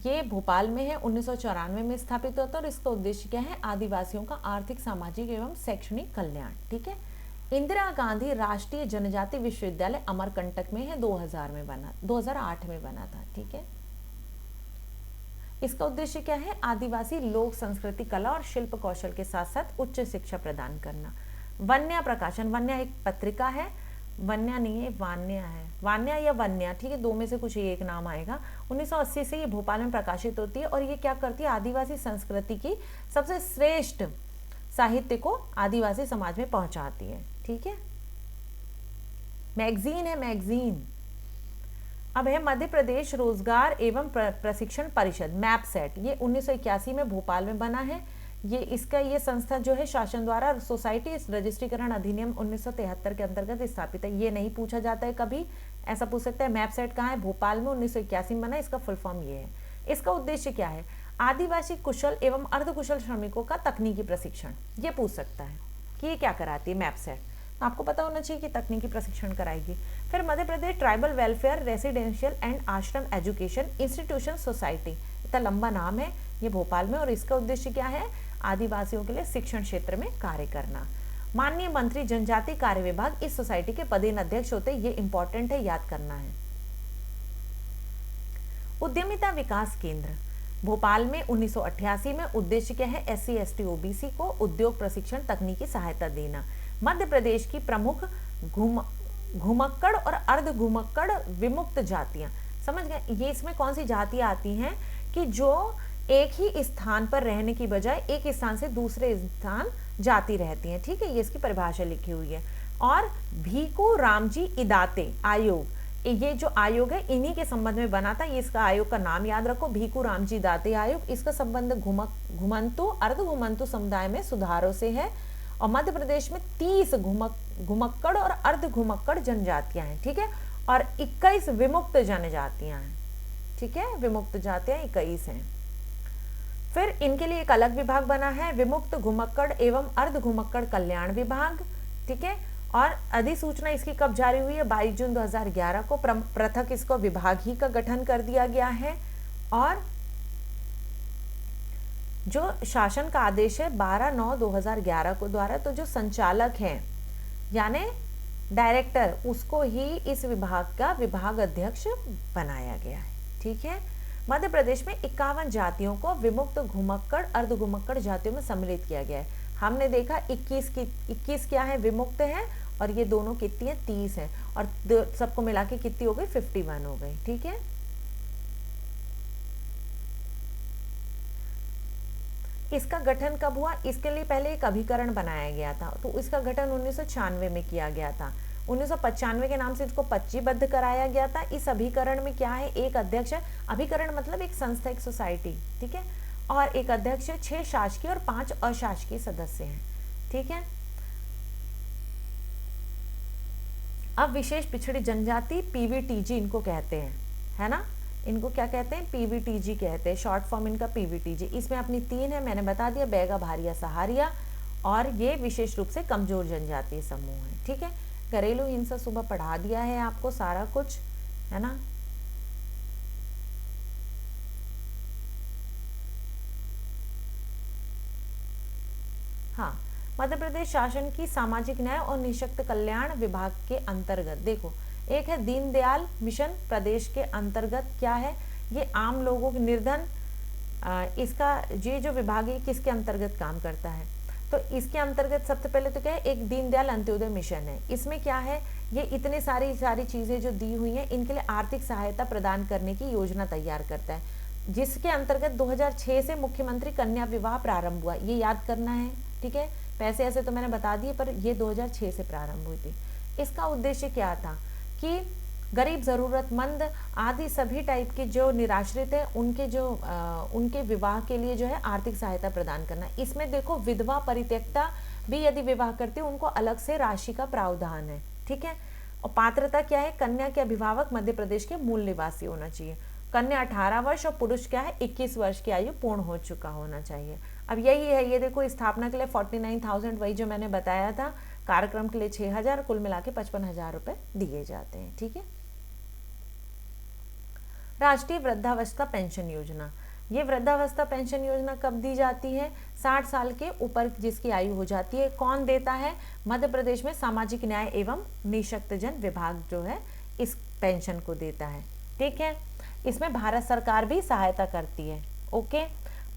ये भोपाल में है, 1994 में स्थापित होता है, और इसका उद्देश्य क्या है? आदिवासियों का आर्थिक, सामाजिक एवं शैक्षणिक कल्याण, ठीक है। इंदिरा गांधी राष्ट्रीय जनजाति विश्वविद्यालय अमरकंटक में है, 2008 में बना था, ठीक है। इसका उद्देश्य क्या है? आदिवासी लोक संस्कृति, कला और शिल्प कौशल के साथ साथ उच्च शिक्षा प्रदान करना। वन्या प्रकाशन, वन्या एक पत्रिका है, वन्या नहीं है, वान्या है, वान्या या वन्या, ठीक है, दो में से कुछ एक नाम आएगा। 1980 से ये भोपाल में प्रकाशित होती है, और ये क्या करती है? आदिवासी संस्कृति की सबसे श्रेष्ठ साहित्य को आदिवासी समाज में पहुंचाती है, ठीक है। मैगजीन है, मैगजीन। अब है मध्य प्रदेश रोजगार एवं प्रशिक्षण परिषद, मैपसेट, ये 1981 में भोपाल में बना है। ये संस्था जो है शासन द्वारा सोसाइटी रजिस्ट्रीकरण अधिनियम 1973 के अंतर्गत स्थापित है। ये नहीं पूछा जाता है कभी, ऐसा पूछ सकता है मैपसेट कहाँ है? भोपाल में 1981 में बना। इसका फुल फॉर्म ये है। इसका उद्देश्य क्या है? आदिवासी कुशल एवं अर्धकुशल श्रमिकों का तकनीकी प्रशिक्षण, ये पूछ सकता है कि ये क्या कराती है मैपसेट। आपको पता होना चाहिए कि तकनीकी प्रशिक्षण कराएगी। फिर Madhya Pradesh tribal welfare residential and आश्रम एजुकेशन इंस्टीट्यूशन सोसाइटी, इतना लंबा नाम है, ये भोपाल में, और इसका उद्देश्य क्या है? आदिवासियों के लिए शिक्षण क्षेत्र में कार्य करना। माननीय मंत्री जनजाति कार्य विभाग इस सोसाइटी के पदेन अध्यक्ष होते, ये इंपॉर्टेंट है, याद करना है। उद्यमिता विकास केंद्र भोपाल में 1988 में, उद्देश्य क्या है? SC ST OBC को उद्योग प्रशिक्षण तकनीकी सहायता देना। मध्य प्रदेश की प्रमुख घुमक्कड़ और अर्ध घुमक्कड़ विमुक्त जातियां, समझ गए? ये इसमें कौन सी जातियां आती हैं कि जो एक ही स्थान पर रहने की बजाय एक स्थान से दूसरे स्थान जाती रहती हैं, ठीक है, ये इसकी परिभाषा लिखी हुई है। और भीकू रामजी इदाते आयोग, ये जो आयोग है इन्हीं के संबंध में बना था। ये इसका आयोग का नाम याद रखो, भीकू रामजी दाते आयोग। इसका संबंध घुमंतु अर्ध घुमंतु समुदाय में सुधारों से है। और मध्य प्रदेश में 30 घुमक्कड़ और अर्ध घुमक्कड़ जनजातियां हैं, ठीक है, और 21 विमुक्त जनजातियां हैं, ठीक है, विमुक्त जातियां 21 हैं। फिर इनके लिए एक अलग विभाग बना है, विमुक्त घुमक्कड़ एवं अर्ध घुमक्कड़ कल्याण विभाग, ठीक है। और अधिसूचना इसकी कब जारी हुई है? 22 जून 2011 को। पृथक इसको विभाग ही का गठन कर दिया गया है। और जो शासन का आदेश है 12/9/2011 को द्वारा, तो जो संचालक है यानी डायरेक्टर, उसको ही इस विभाग का विभाग अध्यक्ष बनाया गया है, ठीक है। मध्य प्रदेश में 51 जातियों को विमुक्त घुमक्कड़ अर्ध घुमक्कड़ जातियों में सम्मिलित किया गया है। हमने देखा 21 क्या है? विमुक्त है, और ये दोनों कितनी है 30 है, और सबको मिला के कितनी हो गई 51 हो गई। ठीक है, इसका गठन कब हुआ? इसके लिए पहले एक अभिकरण बनाया गया था, तो इसका गठन 1996 में किया गया था। 1995 के नाम से इसको पच्चीबद्ध कराया गया था। इस अभिकरण में क्या है, एक अध्यक्ष है, अभिकरण मतलब एक संस्था, एक सोसाइटी, ठीक है, और एक अध्यक्ष है, 6 शासकीय और 5 अशासकीय सदस्य हैं। ठीक है, अब विशेष पिछड़ी जनजाति पीवीटीजी इनको कहते हैं, है ना, इनको क्या कहते हैं, पीवीटीजी कहते हैं, शॉर्ट फॉर्म इनका पीवीटीजी। इसमें अपनी 3 है, मैंने बता दिया, बैगा, भारिया, सहारिया, और ये विशेष रूप से कमजोर जनजातीय समूह है। ठीक है, घरेलू हिंसा सुबह पढ़ा दिया है आपको सारा कुछ, है ना। हाँ, मध्य प्रदेश शासन की सामाजिक न्याय और निःशक्त कल्याण विभाग के अंतर्गत देखो, एक है दीनदयाल मिशन प्रदेश के अंतर्गत क्या है, ये आम लोगों के निर्धन, इसका ये जो विभाग है किसके अंतर्गत काम करता है, तो इसके अंतर्गत सबसे पहले तो क्या है, एक दीनदयाल अंत्योदय मिशन है। इसमें क्या है, ये इतने सारी चीजें जो दी हुई हैं इनके लिए आर्थिक सहायता प्रदान करने की योजना तैयार करता है, जिसके अंतर्गत 2006 से मुख्यमंत्री कन्या विवाह प्रारंभ हुआ, ये याद करना है। ठीक है, पैसे ऐसे तो मैंने बता दिए, पर ये 2006 से प्रारंभ हुई थी। इसका उद्देश्य क्या था कि गरीब, जरूरतमंद आदि सभी टाइप के जो निराश्रित है उनके विवाह के लिए जो है आर्थिक सहायता प्रदान करना। इसमें देखो, विधवा परित्यक्ता भी यदि विवाह करती है उनको अलग से राशि का प्रावधान है। ठीक है, और पात्रता क्या है, कन्या के अभिभावक मध्य प्रदेश के मूल निवासी होना चाहिए, कन्या 18 वर्ष और पुरुष क्या है 21 वर्ष की आयु पूर्ण हो चुका होना चाहिए। अब यही है, ये देखो, स्थापना के लिए 49,000, वही जो मैंने बताया था, कार्यक्रम के लिए 6,000, कुल मिला के 55,000 रुपए दिए जाते हैं। ठीक है, राष्ट्रीय वृद्धावस्था पेंशन योजना, ये वृद्धावस्था पेंशन योजना कब दी जाती है, 60 साल के ऊपर जिसकी आयु हो जाती है। कौन देता है, मध्य प्रदेश में सामाजिक न्याय एवं निःशक्तजन विभाग जो है इस पेंशन को देता है। ठीक है, इसमें भारत सरकार भी सहायता करती है। ओके,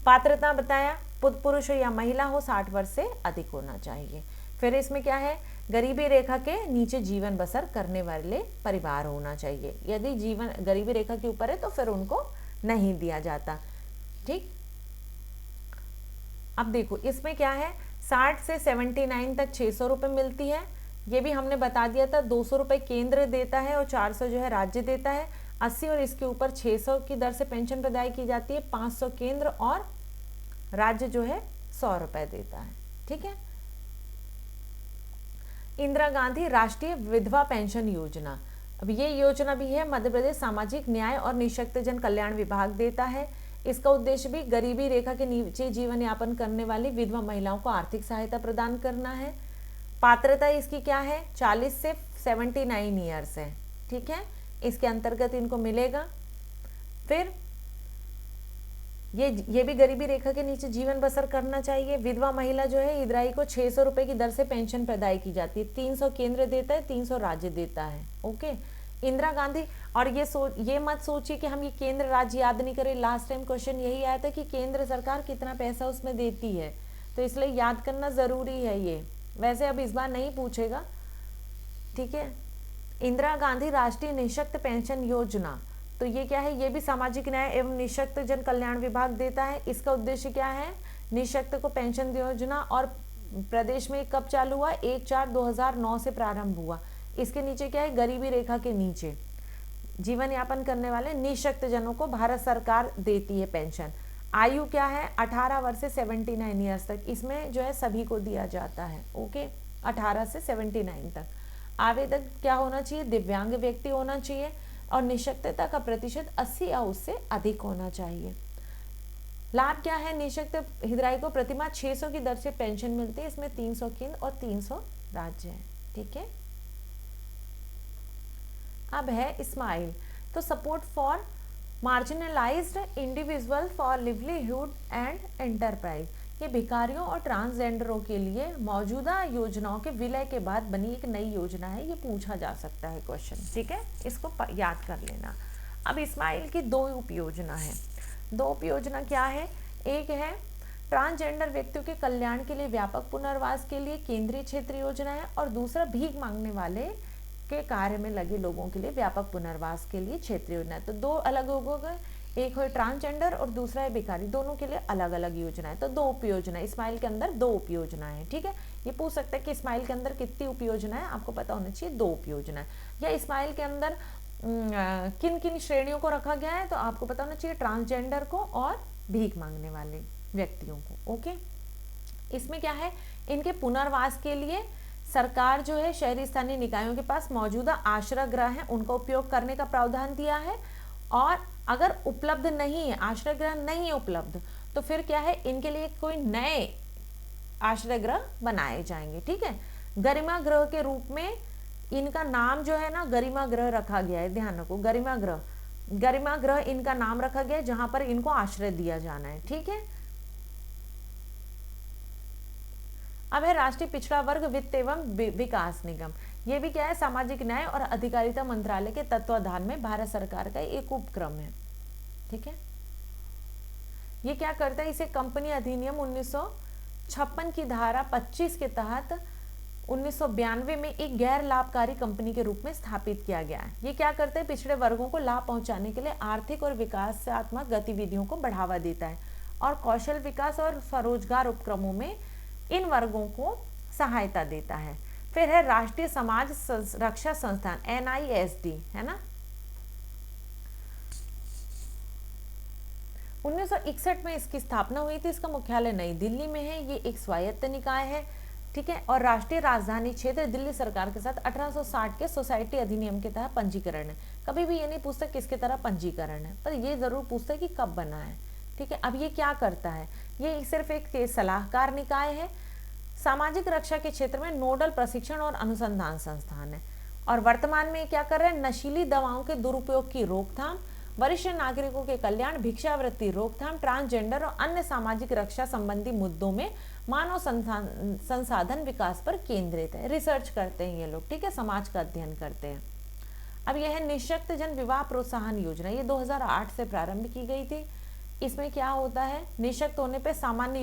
पात्रता बताया, पुरुष हो या महिला हो, 60 वर्ष से अधिक होना चाहिए। फिर इसमें क्या है, गरीबी रेखा के नीचे जीवन बसर करने वाले परिवार होना चाहिए, यदि जीवन गरीबी रेखा के ऊपर है तो फिर उनको नहीं दिया जाता। ठीक, अब देखो इसमें क्या है, 60 से 79 तक 600 रुपये मिलती है, ये भी हमने बता दिया था। 200 रुपये केंद्र देता है और 400 जो है राज्य देता है। 80 और इसके ऊपर 600 की दर से पेंशन प्रदाय की जाती है, 500 केंद्र और राज्य जो है 100 रुपये देता है। ठीक है, इंदिरा गांधी राष्ट्रीय विधवा पेंशन योजना, अब ये योजना भी है, मध्य प्रदेश सामाजिक न्याय और निःशक्तजन कल्याण विभाग देता है। इसका उद्देश्य भी गरीबी रेखा के नीचे जीवन यापन करने वाली विधवा महिलाओं को आर्थिक सहायता प्रदान करना है। पात्रता इसकी क्या है, 40 से 79 ईयर्स है। ठीक है, इसके अंतर्गत इनको मिलेगा। फिर ये भी गरीबी रेखा के नीचे जीवन बसर करना चाहिए। विधवा महिला जो है इदराई को 600 रुपए की दर से पेंशन प्रदाय की जाती है, 300 केंद्र देता है, 300 राज्य देता है। ओके, इंदिरा गांधी, और ये मत सोचिए कि हम ये केंद्र राज्य याद नहीं करें, लास्ट टाइम क्वेश्चन यही आया था कि केंद्र सरकार कितना पैसा उसमें देती है, तो इसलिए याद करना जरूरी है ये। वैसे अब इस बार नहीं पूछेगा। ठीक है, इंदिरा गांधी राष्ट्रीय निःशक्त पेंशन योजना, तो ये क्या है, ये भी सामाजिक न्याय एवं निःशक्त जन कल्याण विभाग देता है। इसका उद्देश्य क्या है, निःशक्त को पेंशन योजना, और प्रदेश में कब चालू हुआ, 1/4/2009 से प्रारंभ हुआ। इसके नीचे क्या है, गरीबी रेखा के नीचे जीवन यापन करने वाले निःशक्त जनों को भारत सरकार देती है पेंशन। आयु क्या है, 18 वर्ष से 79 ईयर्स तक, इसमें जो है सभी को दिया जाता है। ओके, 18 से 79 तक। आवेदक क्या होना चाहिए, दिव्यांग व्यक्ति होना चाहिए, और निःशक्तता का प्रतिशत 80 या उससे अधिक होना चाहिए। लाभ क्या है, निःशक्त हितग्राही को प्रतिमाह 600 की दर से पेंशन मिलती है, इसमें 300 केंद्र और 300 राज्य है। ठीक है, अब है स्माइल, तो support for marginalised individual for livelihood and enterprise, ये भिखारियों और ट्रांसजेंडरों के लिए मौजूदा योजनाओं के विलय के बाद बनी एक नई योजना है, ये पूछा जा सकता है क्वेश्चन। ठीक है, इसको याद कर लेना। अब स्माइल की 2 उपयोजना है। 2 उपयोजना क्या है, एक है ट्रांसजेंडर व्यक्तियों के कल्याण के लिए व्यापक पुनर्वास के लिए केंद्रीय क्षेत्र योजना है, और दूसरा भीख मांगने वाले के कार्य में लगे लोगों के लिए व्यापक पुनर्वास के लिए क्षेत्रीय योजना है। तो दो अलग हो गए, एक है ट्रांसजेंडर और दूसरा है भिखारी, दोनों के लिए अलग अलग योजना है। तो दो उप योजना है, स्माइल के अंदर दो उप योजना है। ठीक है, ये पूछ सकते हैं कि स्माइल के अंदर कितनी उप योजना है, आपको पता होना चाहिए दो उप योजना है। या स्माइल के अंदर किन किन श्रेणियों को रखा गया है, तो आपको पता होना चाहिए ट्रांसजेंडर को और भीख मांगने वाले व्यक्तियों को। ओके, इसमें क्या है, इनके पुनर्वास के लिए सरकार जो है शहरी स्थानीय निकायों के पास मौजूदा आश्रय गृह है उनका उपयोग करने का प्रावधान दिया है, और अगर उपलब्ध नहीं है, आश्रय गृह नहीं है उपलब्ध, तो फिर क्या है, इनके लिए कोई नए आश्रय गृह बनाए जाएंगे। ठीक है, गरिमा गृह के रूप में इनका नाम जो है ना गरिमा गृह रखा गया है, ध्यान रखो, गरिमा गृह इनका नाम रखा गया है जहां पर इनको आश्रय दिया जाना है। ठीक है, अब है राष्ट्रीय पिछड़ा वर्ग वित्त एवं विकास निगम। ये भी क्या है, सामाजिक न्याय और अधिकारिता मंत्रालय के तत्वाधान में भारत सरकार का एक उपक्रम है। ठीक है, ये क्या करता है, इसे कंपनी अधिनियम 1956 की धारा 25 के तहत 1992 में एक गैर लाभकारी कंपनी के रूप में स्थापित किया गया है। ये क्या करते हैं, पिछड़े वर्गों को लाभ पहुंचाने के लिए आर्थिक और विकासात्मक गतिविधियों को बढ़ावा देता है और कौशल विकास और स्वरोजगार उपक्रमों में इन वर्गों को सहायता देता है। फिर है राष्ट्रीय समाज रक्षा संस्थान NISD, है ना। 1961 में इसकी स्थापना हुई थी। इसका मुख्यालय नई दिल्ली में है। ये एक स्वायत्त निकाय है। ठीक है, और राष्ट्रीय राजधानी क्षेत्र दिल्ली सरकार के साथ 1860 के सोसाइटी अधिनियम के तहत पंजीकरण है। कभी भी ये नहीं पूछता किसके तरह पंजीकरण है, पर ये जरूर पूछता है कि कब बना है। ठीक है, अब ये क्या करता है, ये सिर्फ एक सलाहकार निकाय है। सामाजिक रक्षा के क्षेत्र में नोडल प्रशिक्षण और अनुसंधान संस्थान है, और वर्तमान में क्या कर रहे हैं, नशीली दवाओं के दुरुपयोग की रोकथाम, वरिष्ठ नागरिकों के कल्याण, भिक्षावृत्ति रोकथाम, ट्रांसजेंडर और अन्य सामाजिक रक्षा संबंधी मुद्दों में मानव संसाधन विकास पर केंद्रित है। रिसर्च करते हैं ये लोग। ठीक है, समाज का अध्ययन करते हैं। अब यह है निःशक्त जन विवाह प्रोत्साहन योजना। ये 2008 से प्रारंभ की गई थी। इसमें क्या होता है, निःशक्त होने पे सामान्य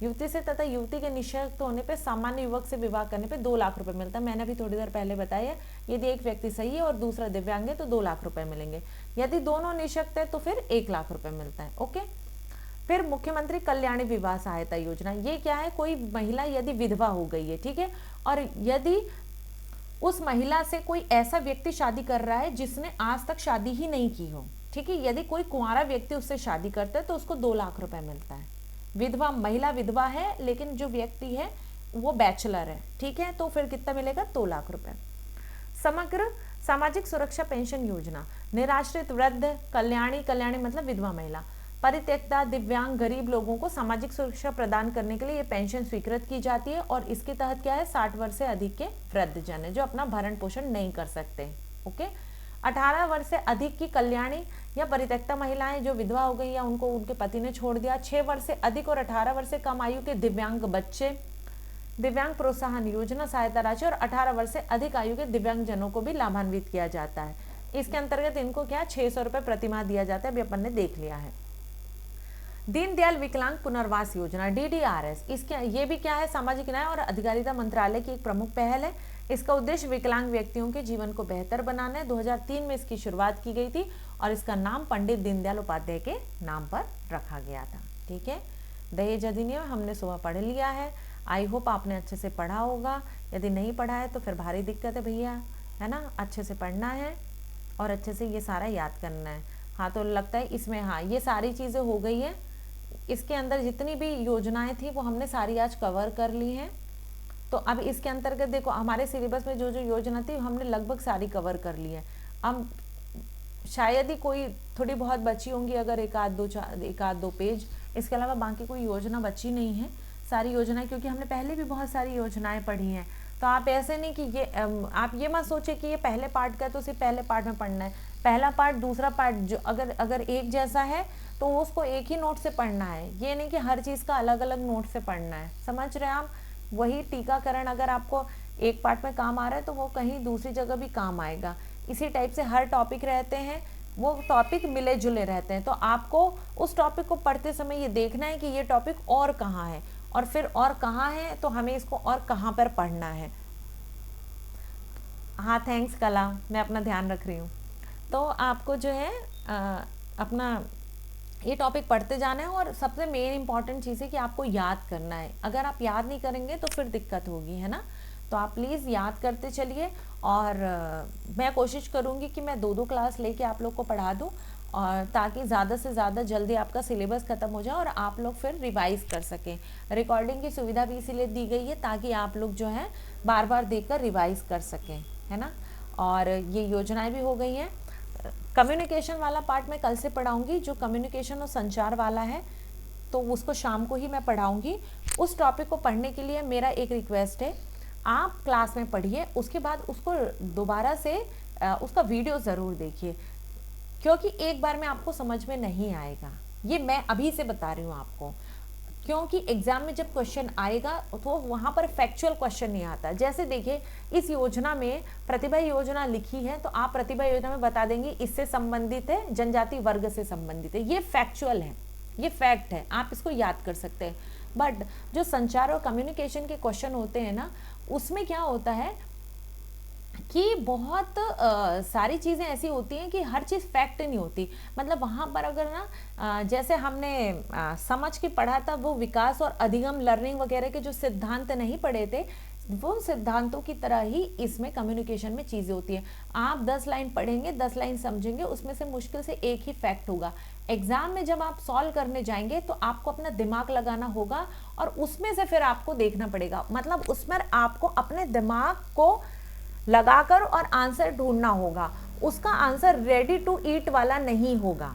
युवती से तथा युवती के निःशक्त होने पे सामान्य युवक से विवाह करने पे 2 लाख रुपए मिलता है। मैंने अभी थोड़ी देर पहले बताया, यदि एक व्यक्ति सही है और दूसरा दिव्यांग है तो 2 लाख रुपए मिलेंगे। यदि दोनों निःशक्त है तो फिर 1 लाख रुपए मिलता है। ओके, फिर मुख्यमंत्री कल्याणी विवाह सहायता योजना। ये क्या है, कोई महिला यदि विधवा हो गई है, ठीक है, और यदि उस महिला से कोई ऐसा व्यक्ति शादी कर रहा है जिसने आज तक शादी ही नहीं की हो, ठीक है, यदि कोई कुंवारा व्यक्ति उससे शादी करता है तो उसको 2 लाख रुपए मिलता है। विधवा, महिला विधवा है लेकिन जो व्यक्ति है वो बैचलर है, ठीक है, तो फिर कितना मिलेगा, 2 लाख रुपए। समग्र सामाजिक सुरक्षा पेंशन योजना, निराश्रित, वृद्ध, कल्याणी मतलब विधवा महिला, परित्यक्ता, दिव्यांग, गरीब लोगों को सामाजिक सुरक्षा प्रदान करने के लिए ये पेंशन स्वीकृत की जाती है। और इसके तहत क्या है, 60 वर्ष से अधिक के वृद्धजन है जो अपना भरण पोषण नहीं कर सकते। ओके, 18 वर्ष से अधिक की कल्याणी या परित्यक्ता महिलाएं जो विधवा हो गई या उनको उनके पति ने छोड़ दिया, 6 वर्ष से अधिक और 18 वर्ष से कम आयु के दिव्यांग बच्चे, दिव्यांग प्रोत्साहन योजना सहायता राशि, और 18 वर्ष से अधिक आयु के दिव्यांग जनों को भी लाभान्वित किया जाता है। इसके अंतर्गत इनको क्या 600 रुपए प्रतिमाह दिया जाता है, अभी अपन ने देख लिया है। दीनदयाल विकलांग पुनर्वास योजना DDRS, इसके ये भी क्या है, सामाजिक न्याय और अधिकारिता मंत्रालय की एक प्रमुख पहल है। इसका उद्देश्य विकलांग व्यक्तियों के जीवन को बेहतर बनाना है। 2003 में इसकी शुरुआत की गई थी और इसका नाम पंडित दीनदयाल उपाध्याय के नाम पर रखा गया था। ठीक है, दहेज अधिनियम हमने सुबह पढ़ लिया है। आई होप आपने अच्छे से पढ़ा होगा। यदि नहीं पढ़ा है तो फिर भारी दिक्कत है भैया, है ना। अच्छे से पढ़ना है और अच्छे से ये सारा याद करना है। हाँ, तो लगता है इसमें, हाँ, ये सारी चीज़ें हो गई है। इसके अंदर जितनी भी योजनाएं थी वो हमने सारी आज कवर कर ली हैं। तो अब इसके अंतर्गत देखो, हमारे सिलेबस में जो जो योजना थी हमने लगभग सारी कवर कर ली है। अब शायद ही कोई थोड़ी बहुत बची होंगी, अगर एक आध दो पेज, इसके अलावा बाकी कोई योजना बची नहीं है। सारी योजनाएं, क्योंकि हमने पहले भी बहुत सारी योजनाएं पढ़ी हैं। तो आप ऐसे नहीं कि ये आप ये मत सोचे कि ये पहले पार्ट का तो सिर्फ पहले पार्ट में पढ़ना है। पहला पार्ट दूसरा पार्ट जो अगर एक जैसा है तो उसको एक ही नोट से पढ़ना है। ये नहीं कि हर चीज़ का अलग अलग नोट से पढ़ना है। समझ रहे हैं आप। वही टीकाकरण अगर आपको एक पार्ट में काम आ रहा है तो वो कहीं दूसरी जगह भी काम आएगा। इसी टाइप से हर टॉपिक रहते हैं, वो टॉपिक मिले जुले रहते हैं। तो आपको उस टॉपिक को पढ़ते समय ये देखना है कि ये टॉपिक और कहाँ है, और फिर और कहाँ है तो हमें इसको और कहाँ पर पढ़ना है। हाँ थैंक्स कला, मैं अपना ध्यान रख रही हूँ। तो आपको जो है अपना ये टॉपिक पढ़ते जाना है, और सबसे मेन इंपॉर्टेंट चीज़ है कि आपको याद करना है। अगर आप याद नहीं करेंगे तो फिर दिक्कत होगी, है ना। तो आप प्लीज़ याद करते चलिए, और मैं कोशिश करूँगी कि मैं 2-2 क्लास लेके आप लोग को पढ़ा दूँ, और ताकि ज़्यादा से ज़्यादा जल्दी आपका सिलेबस ख़त्म हो जाए और आप लोग फिर रिवाइज़ कर सकें। रिकॉर्डिंग की सुविधा भी इसीलिए दी गई है ताकि आप लोग जो है बार बार देखकर रिवाइज़ कर सकें, है ना। और ये योजनाएं भी हो गई हैं। कम्युनिकेशन वाला पार्ट मैं कल से पढ़ाऊँगी, जो कम्युनिकेशन और संचार वाला है तो उसको शाम को ही मैं पढ़ाऊँगी। उस टॉपिक को पढ़ने के लिए मेरा एक रिक्वेस्ट है, आप क्लास में पढ़िए, उसके बाद उसको दोबारा से उसका वीडियो ज़रूर देखिए, क्योंकि एक बार में आपको समझ में नहीं आएगा। ये मैं अभी से बता रही हूँ आपको, क्योंकि एग्जाम में जब क्वेश्चन आएगा तो वहाँ पर फैक्चुअल क्वेश्चन नहीं आता। जैसे देखिए, इस योजना में प्रतिभा योजना लिखी है, तो आप प्रतिभा योजना में बता देंगे इससे संबंधित है, जनजाति वर्ग से संबंधित है। ये फैक्चुअल है, ये फैक्ट है, आप इसको याद कर सकते हैं। बट जो संचार और कम्युनिकेशन के क्वेश्चन होते हैं ना, उसमें क्या होता है कि बहुत सारी चीज़ें ऐसी होती हैं कि हर चीज़ फैक्ट नहीं होती। मतलब वहाँ पर अगर ना जैसे हमने समझ के पढ़ा था, वो विकास और अधिगम लर्निंग वगैरह के जो सिद्धांत नहीं पढ़े थे, वो सिद्धांतों की तरह ही इसमें कम्युनिकेशन में चीज़ें होती हैं। आप 10 लाइन पढ़ेंगे, 10 लाइन समझेंगे, उसमें से मुश्किल से एक ही फैक्ट होगा। एग्जाम में जब आप सॉल्व करने जाएंगे तो आपको अपना दिमाग लगाना होगा, और उसमें से फिर आपको देखना पड़ेगा। मतलब उसमें आपको अपने दिमाग को लगाकर और आंसर ढूंढना होगा। उसका आंसर रेडी टू ईट वाला नहीं होगा,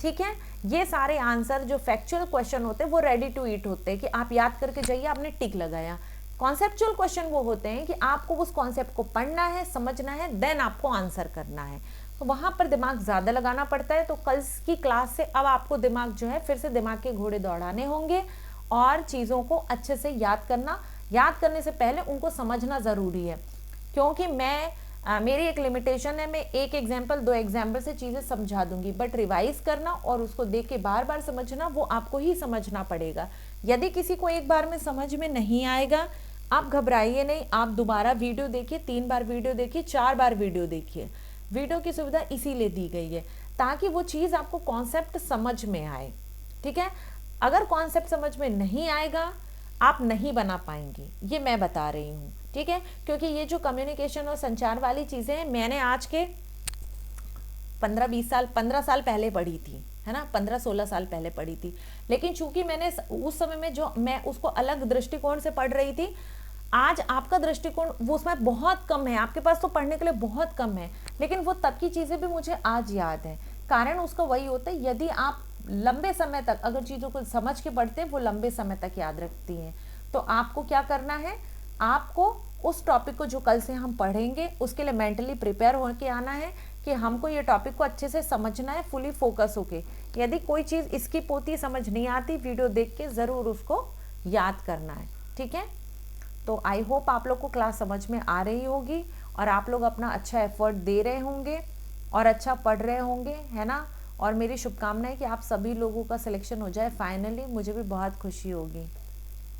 ठीक है। ये सारे आंसर जो फैक्चुअल क्वेश्चन होते हैं वो रेडी टू ईट होते हैं कि आप याद करके जाइए, आपने टिक लगाया। कॉन्सेप्चुअल क्वेश्चन वो होते हैं कि आपको उस कॉन्सेप्ट को पढ़ना है, समझना है, देन आपको आंसर करना है। तो वहाँ पर दिमाग ज़्यादा लगाना पड़ता है। तो कल की क्लास से अब आपको दिमाग जो है फिर से दिमाग के घोड़े दौड़ाने होंगे, और चीज़ों को अच्छे से याद करने से पहले उनको समझना ज़रूरी है। क्योंकि मेरी एक लिमिटेशन है, मैं एक एग्जाम्पल 2 एग्जाम्पल से चीज़ें समझा दूंगी, बट रिवाइज करना और उसको देख के बार बार समझना वो आपको ही समझना पड़ेगा। यदि किसी को एक बार में समझ में नहीं आएगा, आप घबराइए नहीं, आप दोबारा वीडियो देखिए, 3 बार वीडियो देखिए, 4 बार वीडियो देखिए। वीडियो की सुविधा इसीलिए दी गई है ताकि वो चीज़ आपको कॉन्सेप्ट समझ में आए, ठीक है। अगर कॉन्सेप्ट समझ में नहीं आएगा, आप नहीं बना पाएंगे, ये मैं बता रही हूँ, ठीक है। क्योंकि ये जो कम्युनिकेशन और संचार वाली चीज़ें हैं, मैंने आज के 15 साल पहले पढ़ी थी, है ना, 15-16 साल पहले पढ़ी थी। लेकिन चूंकि मैंने उस समय में जो मैं उसको अलग दृष्टिकोण से पढ़ रही थी, आज आपका दृष्टिकोण वो उसमें बहुत कम है, आपके पास तो पढ़ने के लिए बहुत कम है, लेकिन वो तब की चीज़ें भी मुझे आज याद है। कारण उसका वही होता है, यदि आप लंबे समय तक अगर चीज़ों को समझ के पढ़ते हैं, वो लंबे समय तक याद रखती हैं। तो आपको क्या करना है, आपको उस टॉपिक को जो कल से हम पढ़ेंगे उसके लिए मेंटली प्रिपेयर होकर आना है कि हमको ये टॉपिक को अच्छे से समझना है, फुली फोकस होके। यदि कोई चीज़ स्किप होती, समझ नहीं आती, वीडियो देख के ज़रूर उसको याद करना है, ठीक है। तो आई होप आप लोग को क्लास समझ में आ रही होगी, और आप लोग अपना अच्छा एफर्ट दे रहे होंगे और अच्छा पढ़ रहे होंगे, है ना। और मेरी शुभकामनाएं कि आप सभी लोगों का सिलेक्शन हो जाए फाइनली, मुझे भी बहुत खुशी होगी,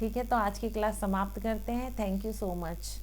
ठीक है। तो आज की क्लास समाप्त करते हैं। Thank you so much.